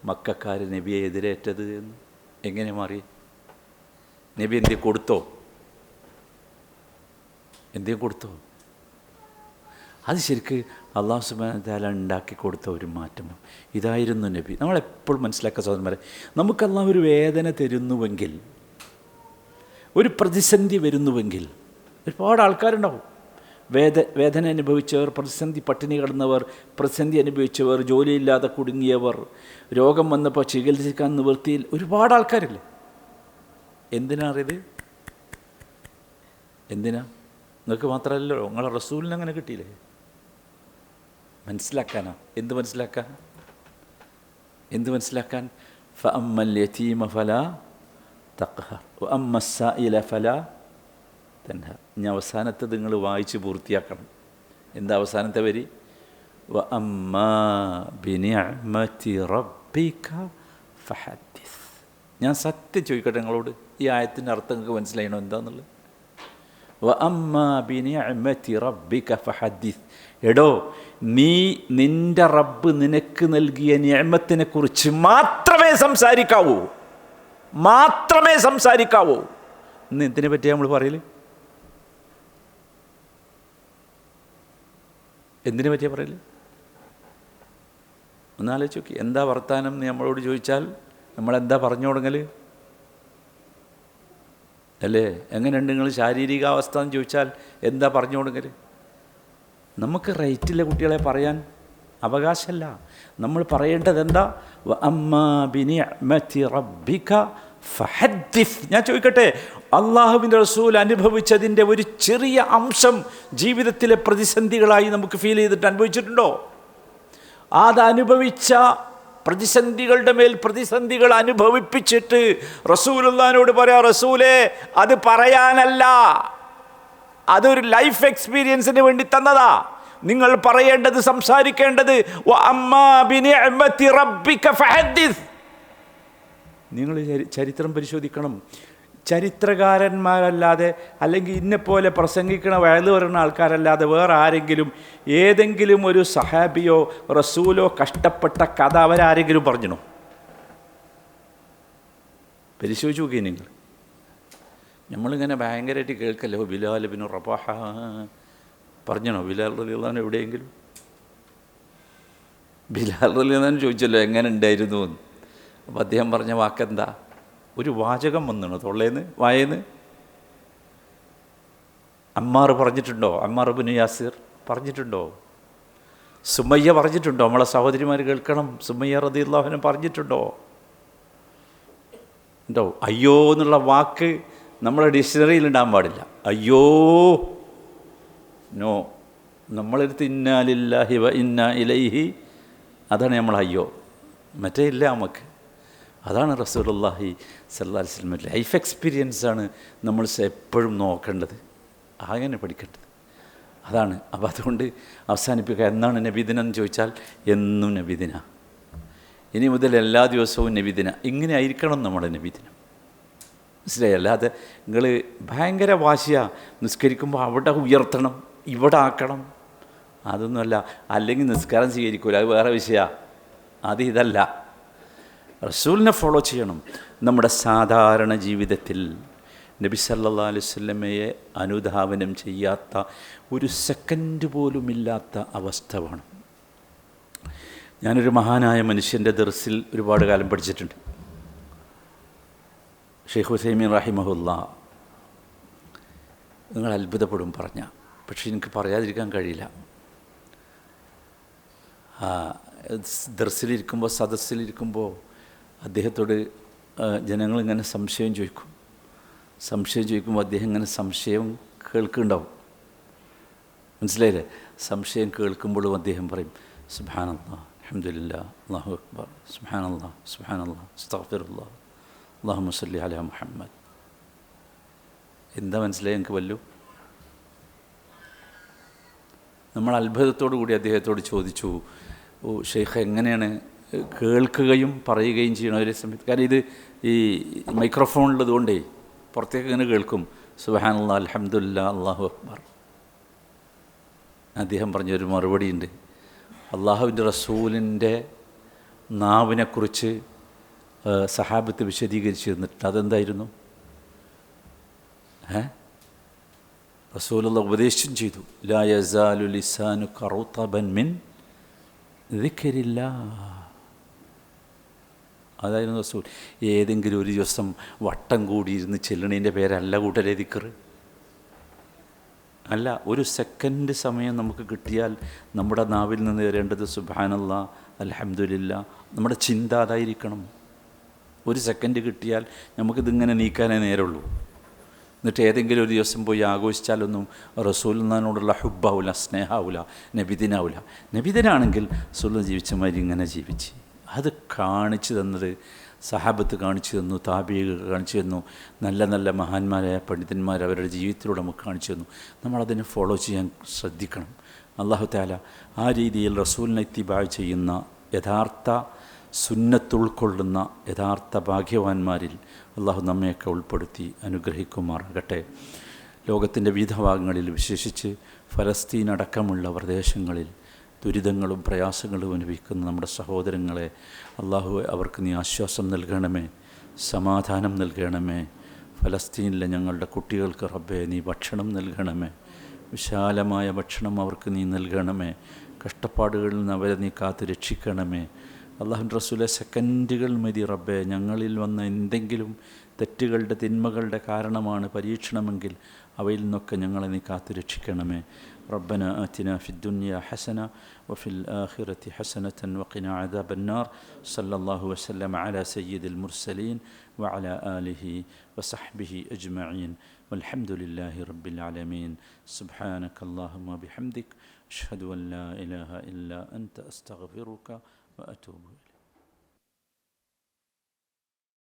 മക്കക്കാർ നബിയെ എതിരേറ്റത് എന്ന്? എങ്ങനെ മാറി? നബി എന്തെങ്കിലും കൊടുത്തോ? അത് ശരിക്ക് അല്ലാഹു സുബ്ഹാനഹു വ തആല ഉണ്ടാക്കി കൊടുത്ത ഒരു മാറ്റമാണ്. ഇതായിരുന്നു നബി. നമ്മളെപ്പോഴും മനസ്സിലാക്കുക സഹോദരന്മാരെ, നമുക്ക് അല്ലാഹു ഒരു വേദന തരുന്നുവെങ്കിൽ, ഒരു പ്രതിസന്ധി വരുന്നുവെങ്കിൽ, ഒരുപാട് ആൾക്കാരുണ്ടാവും വേദന അനുഭവിച്ചവർ, പ്രതിസന്ധി, പട്ടിണി കിടന്നവർ, പ്രതിസന്ധി അനുഭവിച്ചവർ, ജോലിയില്ലാതെ കുടുങ്ങിയവർ, രോഗം വന്നപ്പോൾ ചികിത്സിക്കാൻ നിവൃത്തിയിൽ ഒരുപാട് ആൾക്കാരില്ലേ? എന്തിനാറിയത്? എന്തിനാ? നിങ്ങൾക്ക് മാത്രമല്ലല്ലോ, നിങ്ങളെ റസൂലിന് അങ്ങനെ കിട്ടിയില്ലേ? മനസ്സിലാക്കാനാ. എന്ത് മനസ്സിലാക്കാൻ? ഫഅമ്മൽ യതീമ ഫലാ തഖ്ഹർ വഅമ്മസ്സായില ഫലാ തൻഹർ. ഇനി അവസാനത്തെ നിങ്ങൾ വായിച്ച് പൂർത്തിയാക്കണം. എന്താ അവസാനത്തെ വരി? വഅമ്മാ ബിനിഅമതി റബ്ബിക ഫഹദ്ദിസ്. ഞാൻ സത്യം ചോദിക്കട്ടെ നിങ്ങളോട്, ഈ ആയത്തിൻ്റെ അർത്ഥം നിങ്ങൾക്ക് മനസ്സിലായണോ എന്താണെന്നുള്ളത്? വഅമ്മാ ബിനിഅമതി റബ്ബിക ഫഹദ്ദിസ്. എടോ, നീ നിൻ്റെ റബ്ബ് നിനക്ക് നൽകിയ നിഅമത്തിനെ കുറിച്ച് മാത്രമേ സംസാരിക്കാവൂ, മാത്രമേ സംസാരിക്കാവൂ. ഇന്ന് എന്തിനെ പറ്റിയാണ് നമ്മൾ പറയൽ? എന്തിനെ പറ്റിയാണ് പറയൽ? ഒന്നാലോചിച്ച് നോക്കി. എന്താ വർത്താനം എന്ന് നമ്മളോട് ചോദിച്ചാൽ നമ്മളെന്താ പറഞ്ഞു തുടങ്ങൽ? അല്ലേ? എങ്ങനെയുണ്ട് നിങ്ങൾ ശാരീരികാവസ്ഥ എന്ന് ചോദിച്ചാൽ എന്താ പറഞ്ഞു തുടങ്ങൽ? നമുക്ക് റൈറ്റില്ല കുട്ടികളെ പറയാൻ അവകാശമല്ല. നമ്മൾ പറയേണ്ടത് എന്താ? വഅമ്മാ ബിനിഅമതി റബ്ബിക ഫഹദ്ദിസ്. ഞാൻ ചോദിക്കട്ടെ, അള്ളാഹുവിൻ്റെ റസൂൽ അനുഭവിച്ചതിൻ്റെ ഒരു ചെറിയ അംശം ജീവിതത്തിലെ പ്രതിസന്ധികളായി നമുക്ക് ഫീൽ ചെയ്തിട്ട് അനുഭവിച്ചിട്ടുണ്ടോ? അതനുഭവിച്ച പ്രതിസന്ധികളുടെ മേൽ പ്രതിസന്ധികൾ അനുഭവിപ്പിച്ചിട്ട് റസൂലുള്ളാഹിനോട് പറയാ, റസൂലേ അത് പറയാനല്ല, അതൊരു ലൈഫ് എക്സ്പീരിയൻസിന് വേണ്ടി തന്നതാ. നിങ്ങൾ പറയേണ്ടത്, സംസാരിക്കേണ്ടത് വഅമ്മാ ബിനിഅമതി റബ്ബിക ഫഹദ്ദിസ്. നിങ്ങൾ ചരിത്രം പരിശോധിക്കണം. ചരിത്രകാരന്മാരല്ലാതെ അല്ലെങ്കിൽ ഇന്നെപ്പോലെ പ്രസംഗിക്കണ വയല് പറയുന്ന ആൾക്കാരല്ലാതെ വേറെ ആരെങ്കിലും ഏതെങ്കിലും ഒരു സഹാബിയോ റസൂലോ കഷ്ടപ്പെട്ട കഥ അവരാരെങ്കിലും പറഞ്ഞണോ? പരിശോധിച്ച് നോക്കിയേ നിങ്ങൾ. നമ്മളിങ്ങനെ ഭയങ്കരമായിട്ട് കേൾക്കല്ലോ, ബിലാൽ ഇബ്നു റബാഹ പറഞ്ഞണോ? ബിലാൽ റളിയല്ലാഹു അൻഹു എവിടെയെങ്കിലും? ബിലാൽ റളിയല്ലാഹു അൻഹു ചോദിച്ചല്ലോ എങ്ങനെ ഉണ്ടായിരുന്നു എന്ന്. അപ്പോൾ അദ്ദേഹം പറഞ്ഞ വാക്കെന്താ? ഒരു വാചകം വന്നണോ തൊള്ളേന്ന്, വായേന്ന്? അമ്മാർ പറഞ്ഞിട്ടുണ്ടോ? അമ്മാർ ഇബ്നു യാസിർ പറഞ്ഞിട്ടുണ്ടോ? സുമയ്യ പറഞ്ഞിട്ടുണ്ടോ? നമ്മളെ സഹോദരിമാർ കേൾക്കണം. സുമയ്യ റളിയല്ലാഹു അൻഹ പറഞ്ഞിട്ടുണ്ടോ? ഉണ്ടോ? അയ്യോ എന്നുള്ള വാക്ക് നമ്മളെ ഡിക്ഷണറിയിൽ ഉണ്ടാകാൻ പാടില്ല. അയ്യോ, നോ. നമ്മളെടുത്ത് ഇന്നാ ലില്ലാഹി വ ഇന്നാ ഇലൈഹി, അതാണ് നമ്മൾ അയ്യോ. മറ്റേ ഇല്ല നമുക്ക്. അതാണ് റസൂലുള്ളാഹി സ്വല്ലല്ലാഹി അലൈഹി വസല്ലം ലൈഫ് എക്സ്പീരിയൻസാണ് നമ്മൾ എപ്പോഴും നോക്കേണ്ടത്, അങ്ങനെ പഠിക്കേണ്ടത്. അതാണ്. അപ്പോൾ അതുകൊണ്ട് അവസാനിപ്പിക്കുക. എന്നാണ് നബിദിനം എന്ന് ചോദിച്ചാൽ എന്നും നബിദിന. ഇനി മുതൽ എല്ലാ ദിവസവും നബിദിന. ഇങ്ങനെ ആയിരിക്കണം നമ്മുടെ നബിദിനം. മനസ്സിലായി? അല്ലാതെ നിങ്ങൾ ഭയങ്കര വാശിയാണ്, നിസ്കരിക്കുമ്പോൾ അവിടെ ഉയർത്തണം, ഇവിടെ ആക്കണം, അതൊന്നുമല്ല. അല്ലെങ്കിൽ നിസ്കാരം സ്വീകരിക്കൂല, അത് വേറെ വിഷയമാണ്. അത് ഇതല്ല. റസൂലിനെ ഫോളോ ചെയ്യണം. നമ്മുടെ സാധാരണ ജീവിതത്തിൽ നബി സല്ലല്ലാഹു അലൈഹി വസല്ലമയെ അനുധാവനം ചെയ്യാത്ത ഒരു സെക്കൻഡ് പോലുമില്ലാത്ത അവസ്ഥ വേണം. ഞാനൊരു മഹാനായ മനുഷ്യൻ്റെ ദർസിൽ ഒരുപാട് കാലം പഠിച്ചിട്ടുണ്ട്. ഷെയ്ഖ് ഉസൈമീൻ റഹിമഹുല്ലാ. നിങ്ങൾ അത്ഭുതപ്പെടും പറഞ്ഞ, പക്ഷേ എനിക്ക് പറയാതിരിക്കാൻ കഴിയില്ല. ദർസിലിരിക്കുമ്പോൾ, സദസ്സിലിരിക്കുമ്പോൾ അദ്ദേഹത്തോട് ജനങ്ങളിങ്ങനെ സംശയം ചോദിക്കുമ്പോൾ അദ്ദേഹം ഇങ്ങനെ സംശയം കേൾക്കുന്നുണ്ടാവും. മനസ്സിലായില്ലേ? സംശയം കേൾക്കുമ്പോഴും അദ്ദേഹം പറയും സുബ്ഹാനല്ലാഹ്, അൽഹംദുലില്ലാഹ്, അല്ലാഹു അക്ബർ, സുബ്ഹാനല്ലാഹ്, സുബ്ഹാനല്ലാഹ്, അസ്തഗ്ഫിറുല്ലാഹ്, അല്ലാഹുമ്മ സ്വല്ലി അലാ മുഹമ്മദ്. എന്താ മനസ്സിലായി എനിക്ക് വല്ലു? നമ്മൾ അത്ഭുതത്തോടു കൂടി അദ്ദേഹത്തോട് ചോദിച്ചു, ഓ ഷെയ്ഖ് എങ്ങനെയാണ് കേൾക്കുകയും പറയുകയും ചെയ്യണം ഒരേ സമയത്ത്? കാരണം ഇത് ഈ മൈക്രോഫോണുള്ളതുകൊണ്ടേ പുറത്തേക്ക് ഇങ്ങനെ കേൾക്കും. സുബ്ഹാനല്ലാഹ്, അൽഹംദുലില്ലാഹ്, അല്ലാഹു അക്ബർ. അദ്ദേഹം പറഞ്ഞൊരു മറുപടിയുണ്ട്. അള്ളാഹുവിൻ്റെ റസൂലിൻ്റെ നാവിനെക്കുറിച്ച് സഹാബത്ത് വിശദീകരിച്ച് തന്നിട്ടുണ്ട്. അതെന്തായിരുന്നു? റസൂലുള്ളാഹി ഉപദേശം ചെയ്തു, ലാ യസാലു ലിസാനുക റതബൻ മിൻ ദിക്രില്ലാഹ്. അതായിരുന്നു റസൂൽ. ഏതെങ്കിലും ഒരു ദിവസം വട്ടം കൂടിയിരുന്ന് ചെല്ലണേൻ്റെ പേരല്ല കൂട്ടരെ ദിക്ർ അല്ല. ഒരു സെക്കൻഡ് സമയം നമുക്ക് കിട്ടിയാൽ നമ്മുടെ നാവിൽ നിന്ന് വരേണ്ടത് സുബ്ഹാനല്ലാഹ്, അൽഹംദുലില്ലാഹ്. നമ്മുടെ ചിന്ത അതായിരിക്കണം. ഒരു സെക്കൻഡ് കിട്ടിയാൽ നമുക്കിതിങ്ങനെ നീക്കാനേ നേരമുള്ളൂ. എന്നിട്ട് ഏതെങ്കിലും ഒരു ദിവസം പോയി ആഘോഷിച്ചാലൊന്നും റസൂലിനോടുള്ള ഹുബ്ബാവില്ല, സ്നേഹാവില്ല, നബിദിനാവില്ല. നബിദിനാണെങ്കിൽ റസൂൽ ജീവിച്ച മാതിരി ഇങ്ങനെ ജീവിച്ച് അത് കാണിച്ചു തന്നത് സഹാബത്ത് കാണിച്ചു തന്നു, താബിഈകൾ കാണിച്ചു തന്നു, നല്ല നല്ല മഹാന്മാരായ പണ്ഡിതന്മാർ അവരുടെ ജീവിതത്തിലൂടെ നമുക്ക് കാണിച്ചു തന്നു. നമ്മളതിനെ ഫോളോ ചെയ്യാൻ ശ്രദ്ധിക്കണം. അല്ലാഹു തആല ആ രീതിയിൽ റസൂലിനെ ഇത്തിബാഅ് ചെയ്യുന്ന യഥാർത്ഥ സുന്നത്ത് ഉൾക്കൊള്ളുന്ന യഥാർത്ഥ ഭാഗ്യവാന്മാരിൽ അള്ളാഹു നമ്മയൊക്കെ ഉൾപ്പെടുത്തി അനുഗ്രഹിക്കുമാറാകട്ടെ. ലോകത്തിൻ്റെ വിവിധ ഭാഗങ്ങളിൽ, വിശേഷിച്ച് ഫലസ്തീൻ അടക്കമുള്ള പ്രദേശങ്ങളിൽ ദുരിതങ്ങളും പ്രയാസങ്ങളും അനുഭവിക്കുന്ന നമ്മുടെ സഹോദരങ്ങളെ അള്ളാഹു അവർക്ക് നീ ആശ്വാസം നൽകണമേ, സമാധാനം നൽകണമേ. ഫലസ്തീനിലെ ഞങ്ങളുടെ കുട്ടികൾക്ക് റബ്ബേ നീ ഭക്ഷണം നൽകണമേ, വിശാലമായ ഭക്ഷണം അവർക്ക് നീ നൽകണമേ. കഷ്ടപ്പാടുകളിൽ നിന്ന് അവരെ നീ കാത്ത് രക്ഷിക്കണമേ. അള്ളാഹുവിൻ്റെ റസൂലെ, സെക്കൻഡുകൾ മതി റബ്ബേ, ഞങ്ങളിൽ വന്ന എന്തെങ്കിലും തെറ്റുകളുടെ തിന്മകളുടെ കാരണമാണ് പരീക്ഷണമെങ്കിൽ അവയിൽ നിന്നൊക്കെ ഞങ്ങളെ നീ കാത്ത് രക്ഷിക്കണമേ. റബ്ബന ആതിനാ ഫിദ്ദുനിയ ഹസന വഫിൽ ആഖിറതി ഹസനതൻ വഖിനാ അദാബന്നാർ. സല്ലല്ലാഹു വസല്ലമ അലാ സയ്യിദിൽ മുർസലീൻ വഅലാ ആലിഹി വസഹ്ബിഹി അജ്മഈൻ വൽഹംദുലില്ലാഹി റബ്ബിൽ ആലമീൻ. സുബ്ഹാനകല്ലാഹുമ്മ ബിഹംദിക അഷ്ഹദു അൻ ലാ ഇലാഹ ഇല്ലാ അൻത അസ്തഗ്ഫിറുക وأتوب إليه.